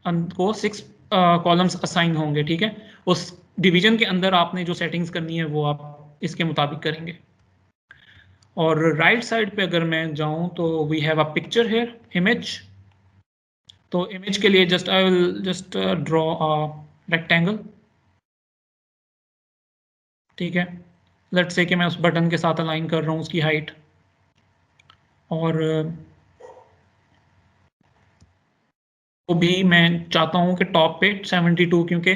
को 6 कॉलम्स असाइन होंगे, ठीक है। उस डिवीजन के अंदर आपने जो सेटिंग्स करनी है वो आप इसके मुताबिक करेंगे। और राइट साइड पे अगर मैं जाऊं तो we have a picture here, image. तो इमेज के लिए I will just draw a rectangle, ठीक है। लेट्स से कि मैं उस बटन के साथ अलाइन कर रहा हूँ उसकी हाइट, और वो भी मैं चाहता हूँ कि टॉप पे 72, क्योंकि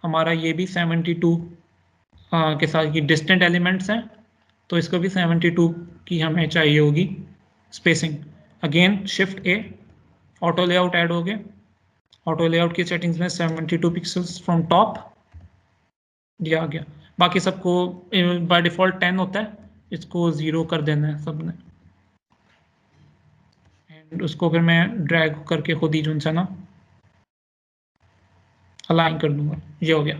हमारा ये भी 72 के साथ ये डिस्टेंट एलिमेंट्स हैं, तो इसको भी 72 की हमें चाहिए होगी स्पेसिंग। अगेन शिफ्ट ए, ऑटो लेआउट ऐड हो गया। ऑटो लेआउट की सेटिंग्स में 72 पिक्सल्स फ्रॉम टॉप दिया आ गया। बाकी सबको बाय डिफॉल्ट 10 होता है, इसको 0 कर देना है सबने। एंड उसको फिर मैं ड्रैग करके खुद ही जो सा ना अलाइन कर दूंगा। ये हो गया,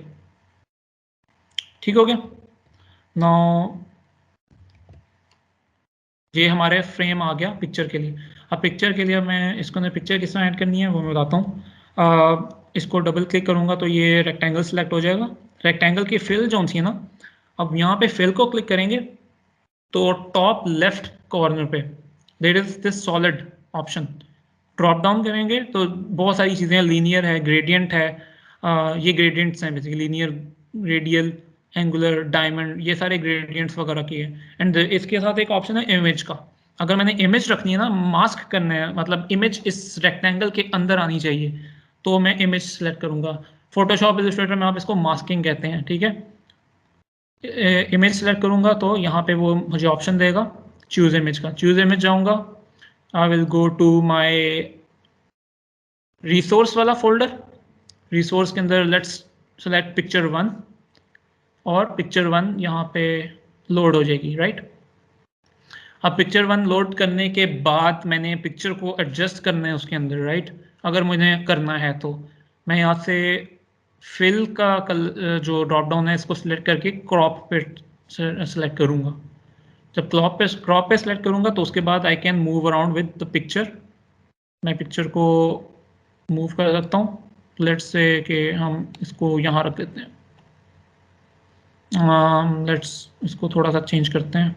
ठीक हो गया। नाउ ये हमारे फ्रेम आ गया पिक्चर के लिए। अब पिक्चर के लिए मैं इसको अंदर पिक्चर किस तरह ऐड करनी है वो मैं बताता हूँ। इसको डबल क्लिक करूंगा तो ये रेक्टेंगल सेलेक्ट हो जाएगा। रेक्टेंगल की फिल जो सी है ना, अब यहाँ पे फिल को क्लिक करेंगे तो टॉप लेफ्ट कॉर्नर पे there is this solid option. Drop down करेंगे तो बहुत सारी चीज़ें, लीनियर है, ग्रेडियंट है, ये ग्रेडियंट्स हैं basically, linear, radial, angular, diamond, ये सारे ग्रेडियंट्स वगैरह की है। एंड इसके साथ एक ऑप्शन है इमेज का। अगर मैंने इमेज रखनी है ना, मास्क करना है, मतलब इमेज इस रेक्टेंगल के अंदर आनी चाहिए, तो मैं इमेज सेलेक्ट करूंगा। फोटोशॉप इलस्ट्रेटर में आप इसको मास्किंग कहते हैं, ठीक है। इमेज सेलेक्ट करूंगा तो यहाँ पे वो मुझे ऑप्शन देगा चूज इमेज का। चूज इमेज जाऊंगा, I will go to my resource वाला फोल्डर। रिसोर्स के अंदर लेट्स सेलेक्ट पिक्चर 1 और पिक्चर 1 यहाँ पे लोड हो जाएगी, राइट। अब पिक्चर 1 लोड करने के बाद मैंने पिक्चर को एडजस्ट करना है उसके अंदर, राइट। अगर मुझे करना है तो मैं यहाँ से फिल का जो ड्रॉप डाउन है इसको सिलेक्ट करके क्रॉप पे सेलेक्ट करूँगा। जब क्रॉप पे सेलेक्ट करूँगा तो उसके बाद I can move around with the picture. मैं पिक्चर को मूव कर सकता हूँ। लेट्स से कि हम इसको यहाँ रख देते हैं। लेट्स इसको थोड़ा सा चेंज करते हैं।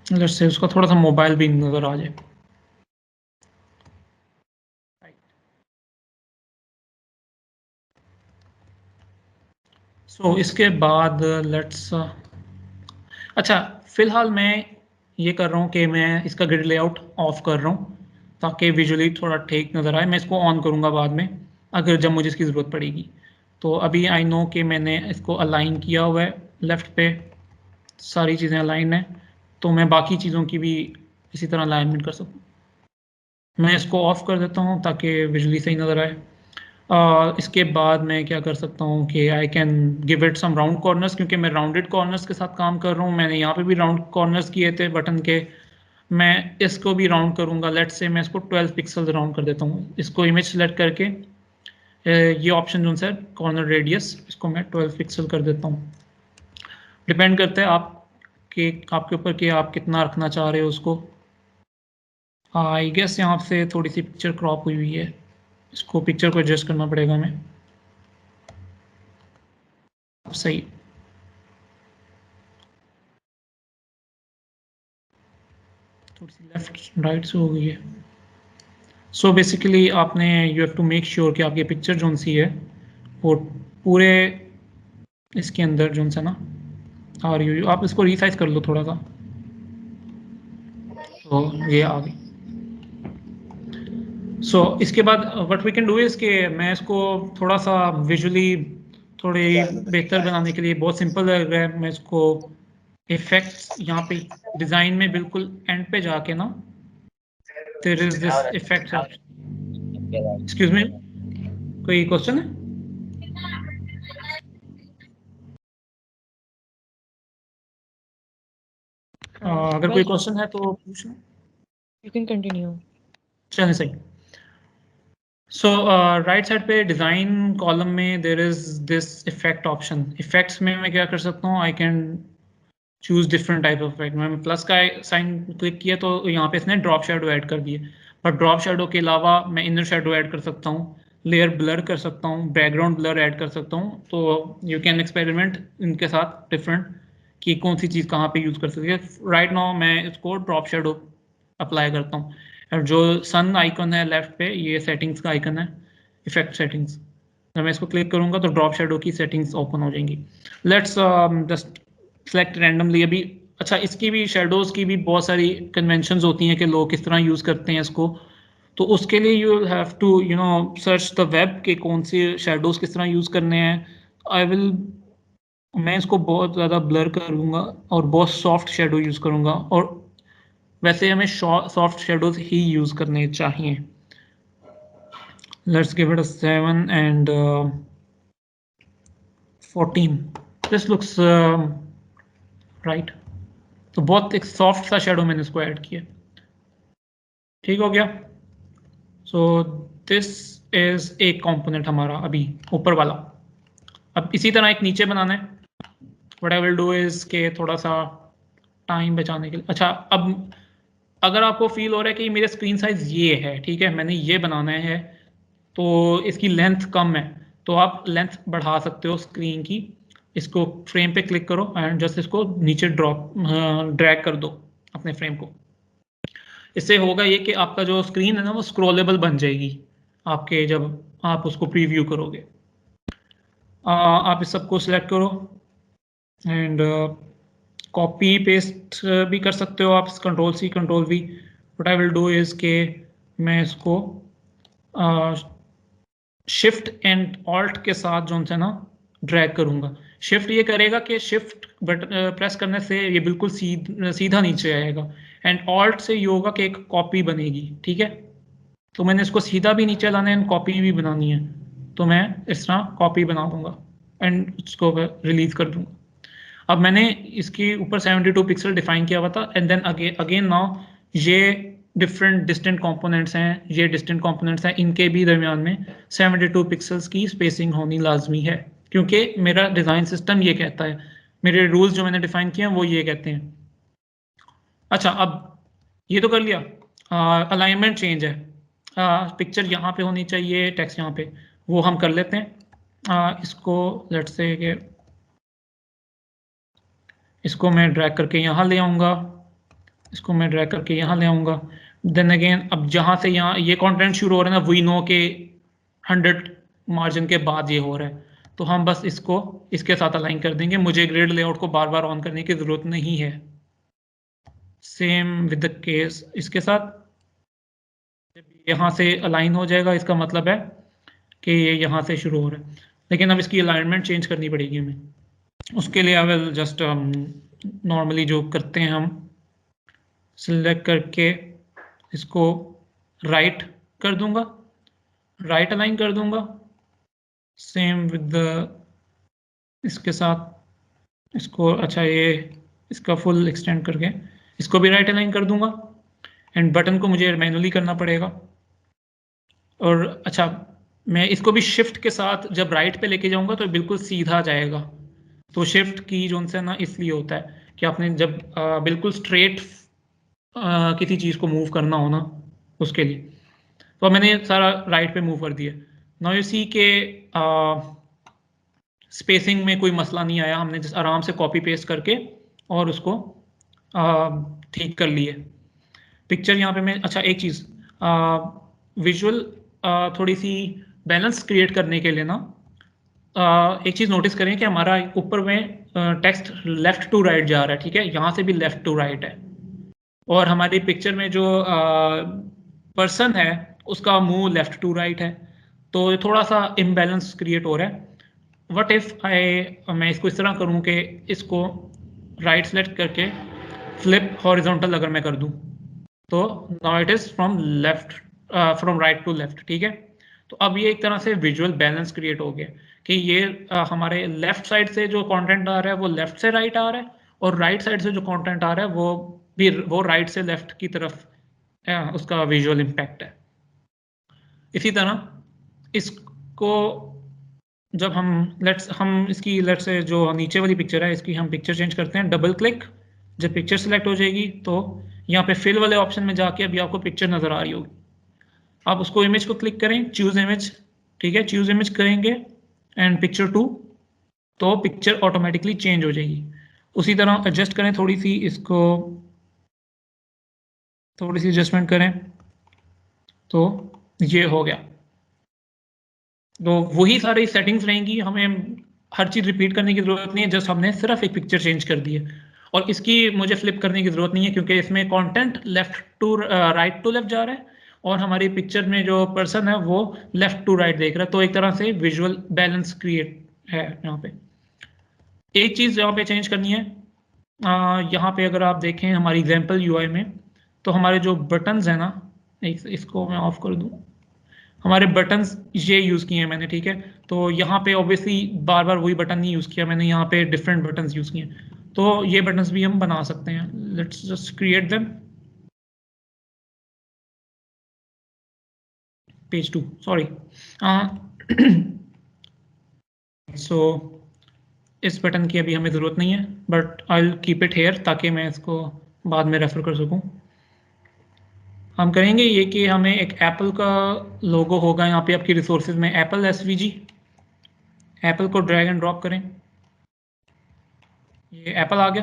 लेट्स से उसका थोड़ा सा मोबाइल भी नजर आ जाए। सो इसके बाद लेट्स अच्छा, फिलहाल मैं ये कर रहा हूँ कि मैं इसका ग्रिड लेआउट ऑफ कर रहा हूँ ताकि विजुअली थोड़ा ठीक नज़र आए। मैं इसको ऑन करूँगा बाद में अगर जब मुझे इसकी ज़रूरत पड़ेगी। तो अभी आई नो कि मैंने इसको अलाइन किया हुआ है, लेफ़्ट पे सारी चीज़ें अलाइन है, तो मैं बाकी चीज़ों की भी इसी तरह अलाइनमेंट कर सकूँ। मैं इसको ऑफ कर देता हूँ ताकि विजुअली सही नज़र आए। इसके बाद मैं क्या कर सकता हूँ कि I can give it some round corners, क्योंकि मैं राउंडेड कॉर्नर्स के साथ काम कर रहा हूँ। मैंने यहाँ पे भी राउंड कॉर्नर्स किए थे बटन के, मैं इसको भी राउंड करूँगा। लेट्स से मैं इसको 12 पिक्सल राउंड कर देता हूँ। इसको इमेज सेलेक्ट करके ये ऑप्शन जो है कॉर्नर रेडियस, इसको मैं 12 पिक्सल कर देता हूँ। डिपेंड करता है आपके ऊपर कि आप कितना रखना चाह रहे हो उसको। आई गेस यहाँ से थोड़ी सी पिक्चर क्रॉप हुई है, इसको पिक्चर को एडजस्ट करना पड़ेगा हमें। सही, थोड़ी सी लेफ्ट राइट से हो गई है। सो बेसिकली आपने you have to make sure कि आपकी पिक्चर जो सी है वो पूरे इसके अंदर जो सा ना, और यू आप इसको रीसाइज कर लो थोड़ा सा, तो ये आ गई। सो इसके बाद what we can do is कि मैं इसको थोड़ा सा विजुअली थोड़े बेहतर बनाने के लिए, बहुत सिंपल लग रहा है, मैं इसको इफेक्ट्स यहाँ पे डिजाइन में बिल्कुल एंड पे जाके ना, there is this effect. Excuse me, कोई क्वेश्चन है? अगर कोई क्वेश्चन है तो पूछ लो। You can continue. चलिए सही। सो राइट साइड पे डिजाइन कॉलम में there is this effect option. Effects में मैं क्या कर सकता हूँ, I can choose different type of effect. मैंने प्लस का साइन क्लिक किया तो यहाँ पे इसने ड्रॉप शैडो ऐड कर दिए, पर ड्रॉप शैडो के अलावा मैं इनर शैडो ऐड कर सकता हूँ, लेयर ब्लर कर सकता हूँ, बैकग्राउंड ब्लर ऐड कर सकता हूँ। तो यू कैन एक्सपेरिमेंट इनके साथ डिफरेंट कि कौन सी चीज़ कहाँ पे यूज़ कर सकती है। राइट नाउ मैं इसको ड्रॉप शैडो अप्लाई करता हूँ, और जो सन आइकन है लेफ्ट पे, ये सेटिंग्स का आइकन है, इफेक्ट सेटिंग्स। जब मैं इसको क्लिक करूंगा तो ड्रॉप शैडो की सेटिंग्स ओपन हो जाएंगी। लेट्स जस्ट सेलेक्ट रैंडमली अभी। अच्छा, इसकी भी शेडोज की भी बहुत सारी कन्वेंशंस होती हैं कि लोग किस तरह यूज़ करते हैं इसको। तो उसके लिए you have to search the web के कौन से शेडोज किस तरह यूज़ करने हैं। मैं इसको बहुत ज़्यादा ब्लर करूँगा और बहुत सॉफ्ट शेडो यूज़ करूँगा, और वैसे हमें सॉफ्ट शेडोज ही यूज़ करने चाहिए। Let's give it a 7 and 14। This looks right. तो बहुत एक सॉफ्ट सा शेडो मैंने इसको ऐड किया, ठीक हो गया। सो दिस इज एक कंपोनेंट हमारा अभी ऊपर वाला। अब इसी तरह एक नीचे बनाना है। What I will do is के थोड़ा सा टाइम बचाने के लिए, अच्छा, अब अगर आपको फील हो रहा है कि मेरा स्क्रीन साइज ये है, ठीक है, मैंने ये बनाना है, तो इसकी लेंथ कम है, तो आप लेंथ बढ़ा सकते हो स्क्रीन की। इसको फ्रेम पे क्लिक करो एंड जस्ट इसको नीचे ड्रैग कर दो अपने फ्रेम को। इससे होगा ये कि आपका जो स्क्रीन है ना वो स्क्रॉलेबल बन जाएगी आपके, जब आप उसको प्रीव्यू करोगे। आप इस सबको सिलेक्ट करो एंड कॉपी पेस्ट भी कर सकते हो आप, control C control V. What I will do is के मैं इसको शिफ्ट एंड ऑल्ट के साथ जो है ना ड्रैग करूंगा। शिफ्ट ये करेगा कि शिफ्ट बट प्रेस करने से ये बिल्कुल सीधा नीचे आएगा, एंड ऑल्ट से ये होगा कि एक कॉपी बनेगी, ठीक है। तो मैंने इसको सीधा भी नीचे लाना है, कॉपी भी बनानी है, तो मैं इस तरह कॉपी बना दूंगा एंड उसको रिलीज कर दूंगा। अब मैंने इसके ऊपर 72 पिक्सल डिफाइन किया हुआ था, एंड देन अगेन नाउ ये डिफरेंट डिस्टेंट कंपोनेंट्स हैं, ये डिस्टेंट कंपोनेंट्स हैं, इनके भी दरमियान में 72 पिक्सल्स की स्पेसिंग होनी लाजमी है, क्योंकि मेरा डिज़ाइन सिस्टम ये कहता है, मेरे रूल्स जो मैंने डिफाइन किए हैं वो ये कहते हैं। अच्छा, अब ये तो कर लिया, अलाइनमेंट चेंज है, पिक्चर यहाँ पे होनी चाहिए, टेक्स्ट यहाँ पे, वो हम कर लेते हैं। इसको लेट्स से कि इसको मैं ड्रैग करके यहाँ ले आऊँगा, इसको मैं ड्रैग करके यहाँ ले आऊँगा। देन अगेन अब जहाँ से यहाँ ये कंटेंट शुरू हो रहा है ना, वी नो के 100 मार्जिन के बाद ये हो रहा है, तो हम बस इसको इसके साथ अलाइन कर देंगे, मुझे ग्रिड लेआउट को बार बार ऑन करने की ज़रूरत नहीं है। सेम विद द केस इसके साथ, यहाँ से अलाइन हो जाएगा, इसका मतलब है कि ये यहाँ से शुरू हो रहा है, लेकिन अब इसकी अलाइनमेंट चेंज करनी पड़ेगी हमें। उसके लिए आई विल जस्ट नॉर्मली जो करते हैं हम, सिलेक्ट करके इसको राइट कर दूंगा, राइट अलाइन कर दूंगा, सेम विद इसके साथ इसको, अच्छा ये इसका फुल एक्सटेंड करके इसको भी राइट अलाइन कर दूंगा, एंड बटन को मुझे मैनुअली करना पड़ेगा। और अच्छा, मैं इसको भी शिफ्ट के साथ जब राइट पे लेके जाऊंगा तो बिल्कुल सीधा जाएगा, तो शिफ्ट की जो से ना इसलिए होता है कि आपने जब बिल्कुल स्ट्रेट किसी चीज़ को मूव करना हो ना, उसके लिए। तो मैंने सारा राइट पे मूव कर दिया। नाउ यू सी के स्पेसिंग में कोई मसला नहीं आया, हमने जिस आराम से कॉपी पेस्ट करके और उसको ठीक कर लिए। पिक्चर यहाँ पे मैं, अच्छा एक चीज़, विजुअल थोड़ी सी बैलेंस क्रिएट करने के लिए ना, एक चीज़ नोटिस करें कि हमारा ऊपर में टेक्स्ट लेफ्ट टू राइट जा रहा है, ठीक है, यहाँ से भी लेफ्ट टू राइट है, और हमारी पिक्चर में जो पर्सन है उसका मुंह लेफ्ट टू राइट है, तो थोड़ा सा इम्बैलेंस क्रिएट हो रहा है। व्हाट इफ मैं इसको इस तरह करूं कि इसको राइट सेलेक्ट करके फ्लिप हॉरिजॉन्टल अगर मैं कर दूं, तो now it is from left, from right to left, ठीक है। तो अब ये एक तरह से विजुअल बैलेंस क्रिएट हो गया कि ये हमारे लेफ्ट साइड से जो कंटेंट आ रहा है वो लेफ्ट से राइट आ रहा है, और राइट साइड से जो कंटेंट आ रहा है वो राइट से लेफ्ट की तरफ उसका विजुअल इम्पैक्ट है। इसी तरह इसको जब हम इसकी लेट्स से जो नीचे वाली पिक्चर है इसकी हम पिक्चर चेंज करते हैं, डबल क्लिक, जब पिक्चर सिलेक्ट हो जाएगी तो यहाँ पे फिल वाले ऑप्शन में जाके अभी आपको पिक्चर नजर आ रही होगी, आप उसको इमेज को क्लिक करें, चूज इमेज, ठीक है, चूज इमेज करेंगे एंड पिक्चर टू, तो पिक्चर ऑटोमेटिकली चेंज हो जाएगी। उसी तरह एडजस्ट करें थोड़ी सी, इसको थोड़ी सी एडजस्टमेंट करें तो ये हो गया। तो वही सारी सेटिंग्स रहेंगी, हमें हर चीज़ रिपीट करने की जरूरत नहीं है, जस्ट हमने सिर्फ एक पिक्चर चेंज कर दी है। और इसकी मुझे फ्लिप करने की जरूरत नहीं है क्योंकि इसमें content left to right to left जा रहा है, और हमारी पिक्चर में जो पर्सन है वो लेफ्ट टू राइट देख रहा है, तो एक तरह से विजुअल बैलेंस क्रिएट है यहाँ पे। एक चीज़ यहाँ पे चेंज करनी है, यहाँ पे अगर आप देखें हमारी एग्जाम्पल यूआई में, तो हमारे जो बटन्स हैं ना, इसको मैं ऑफ कर दूँ, हमारे बटन्स ये यूज़ किए हैं मैंने, ठीक है। तो यहाँ पे ऑब्वियसली बार बार वही बटन नहीं यूज़ किया मैंने, यहाँ पे डिफरेंट बटन्स यूज़ किए हैं, तो ये बटन्स भी हम बना सकते हैं। Let's just create them, page 2, sorry. So इस बटन की अभी हमें ज़रूरत नहीं है, but I will keep it here ताकि मैं इसको बाद में रेफर कर सकूँ। हम करेंगे ये कि हमें एक एप्पल का लोगो होगा यहाँ पे आपकी रिसोर्सेज में, एप्पल एसवीजी, एप्पल को ड्रैग एंड ड्रॉप करें, ये एप्पल आ गया,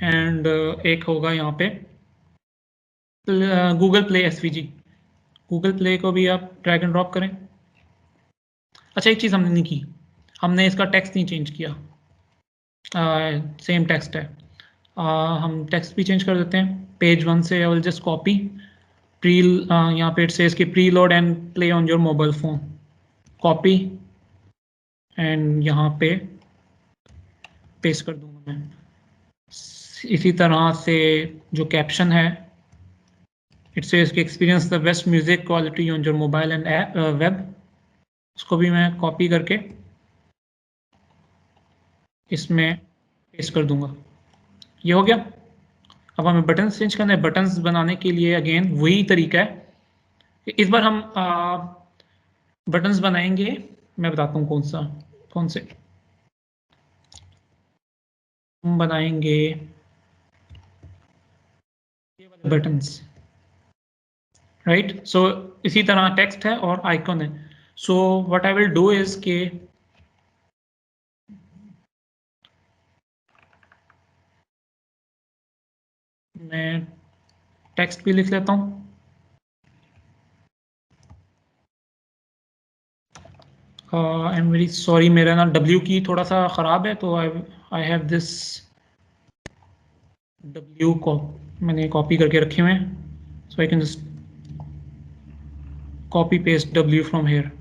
एंड एक होगा यहाँ पे Google play SVG, Google play को भी आप ड्रैग एंड ड्रॉप करें। अच्छा एक चीज़ हमने नहीं की, हमने इसका टेक्स्ट नहीं चेंज किया, सेम टेक्स्ट है, हम टेक्स्ट भी चेंज कर देते हैं। पेज 1 से आई विल जस्ट कॉपी प्री, यहाँ पे इट सेज कि pre load and play on your mobile phone, copy and यहाँ पे पेस्ट कर दूंगा मैं, इसी तरह से जो कैप्शन है, इट सेज कि experience the best music quality on your mobile and web, उसको भी मैं कॉपी करके इसमें पेस्ट कर दूंगा। ये हो गया। अब हमें बटन्स चेंज करना है। बटन्स बनाने के लिए अगेन वही तरीका है। इस बार हम बटन्स बनाएंगे, मैं बताता हूँ कौन से हम बनाएंगे, बटन्स, राइट। सो इसी तरह टेक्स्ट है और आइकन है। So what I will do is के मैं टेक्स्ट भी लिख लेता हूँ। आई एम वेरी सॉरी, मेरा ना W की थोड़ा सा ख़राब है, तो आई हैव दिस W को मैंने कॉपी करके रखे हुए हैं, so I can just copy paste W from here.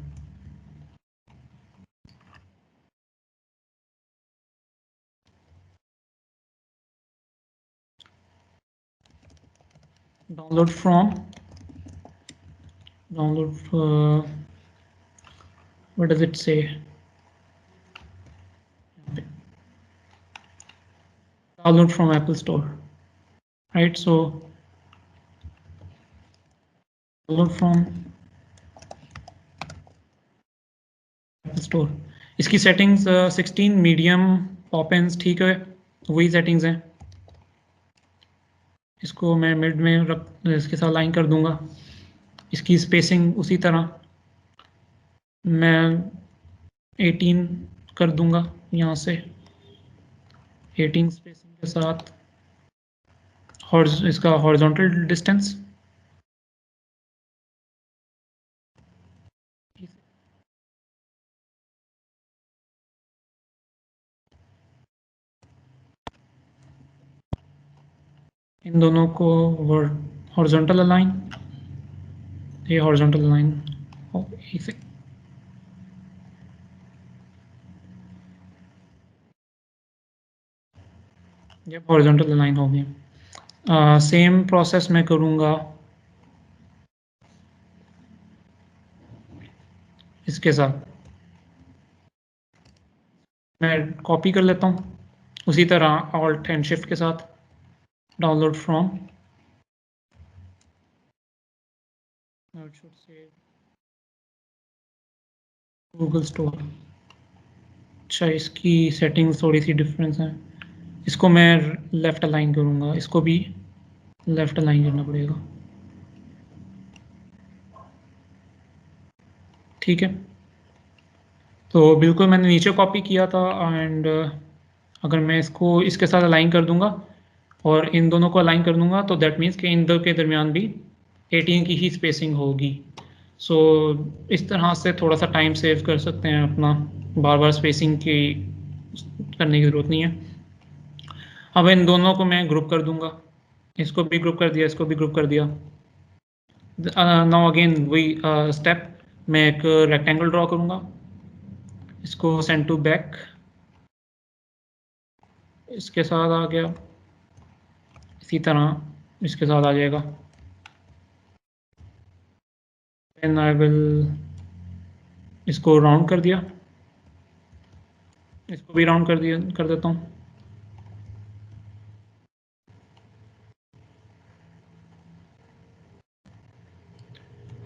Download from, download what does it say, download from Apple Store, right? So download from Apple Store। इसकी सेटिंग्स 16 मीडियम पॉपेंस, ठीक है, वही सेटिंग्स हैं। इसको मैं मिड में रख इसके साथ लाइन कर दूंगा। इसकी स्पेसिंग उसी तरह मैं 18 कर दूंगा, यहाँ से 18 स्पेसिंग के साथ इसका हॉरिजॉन्टल डिस्टेंस इन दोनों को हॉरिजॉन्टल अलाइन, ये हॉरिजॉन्टल अलाइन इसे ये हॉरिजॉन्टल अलाइन हो गया। सेम प्रोसेस मैं करूँगा इसके साथ। मैं कॉपी कर लेता हूँ उसी तरह ऑल्ट एंड शिफ्ट के साथ, डाउनलोड फ्रॉम गूगल स्टोर। अच्छा, इसकी सेटिंग्स थोड़ी सी डिफरेंस है। इसको मैं लेफ्ट अलाइन करूँगा, इसको भी लेफ्ट अलाइन करना पड़ेगा, ठीक है। तो बिल्कुल मैंने नीचे कॉपी किया था, एंड अगर मैं इसको इसके साथ अलाइन कर दूंगा और इन दोनों को अलाइन कर दूंगा, तो दैट मीन्स कि इन दो के दरमियान भी 18 की ही स्पेसिंग होगी। सो इस तरह से थोड़ा सा टाइम सेव कर सकते हैं अपना, बार बार स्पेसिंग की करने की ज़रूरत नहीं है। अब इन दोनों को मैं ग्रुप कर दूंगा, इसको भी ग्रुप कर दिया, इसको भी ग्रुप कर दिया। नाउ अगेन वही स्टेप, मैं एक रेक्टेंगल ड्रॉ करूंगा, इसको सेंड टू बैक इसके साथ आ गया, इसी तरह इसके साथ आ जाएगा। देन आई विल इसको राउंड कर दिया, इसको भी राउंड कर देता हूँ।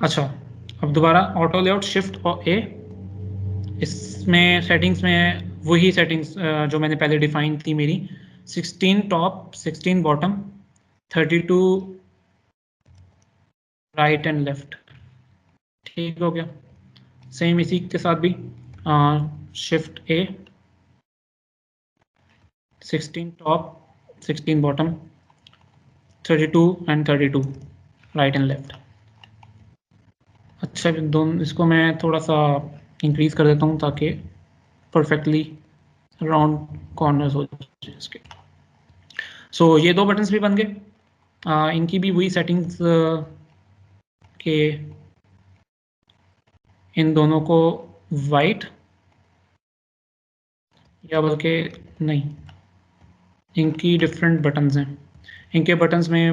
अच्छा, अब दोबारा ऑटो लेआउट शिफ्ट और ए, इसमें सेटिंग्स में वही सेटिंग्स जो मैंने पहले डिफाइन थी मेरी, 16 top 16 bottom 32 right and left, ठीक हो गया। सेम इसी के साथ भी shift A 16 top 16 bottom 32 and 32 right and left. अच्छा, दोनों इसको मैं थोड़ा सा इंक्रीज कर देता हूँ ताकि परफेक्टली राउंड कॉर्नर्स हो जाए इसके। सो ये दो बटन्स भी बन गए। इनकी भी वही सेटिंग्स के इन दोनों को वाइट, या बल्कि नहीं, इनकी डिफरेंट बटन्स हैं। इनके बटन्स में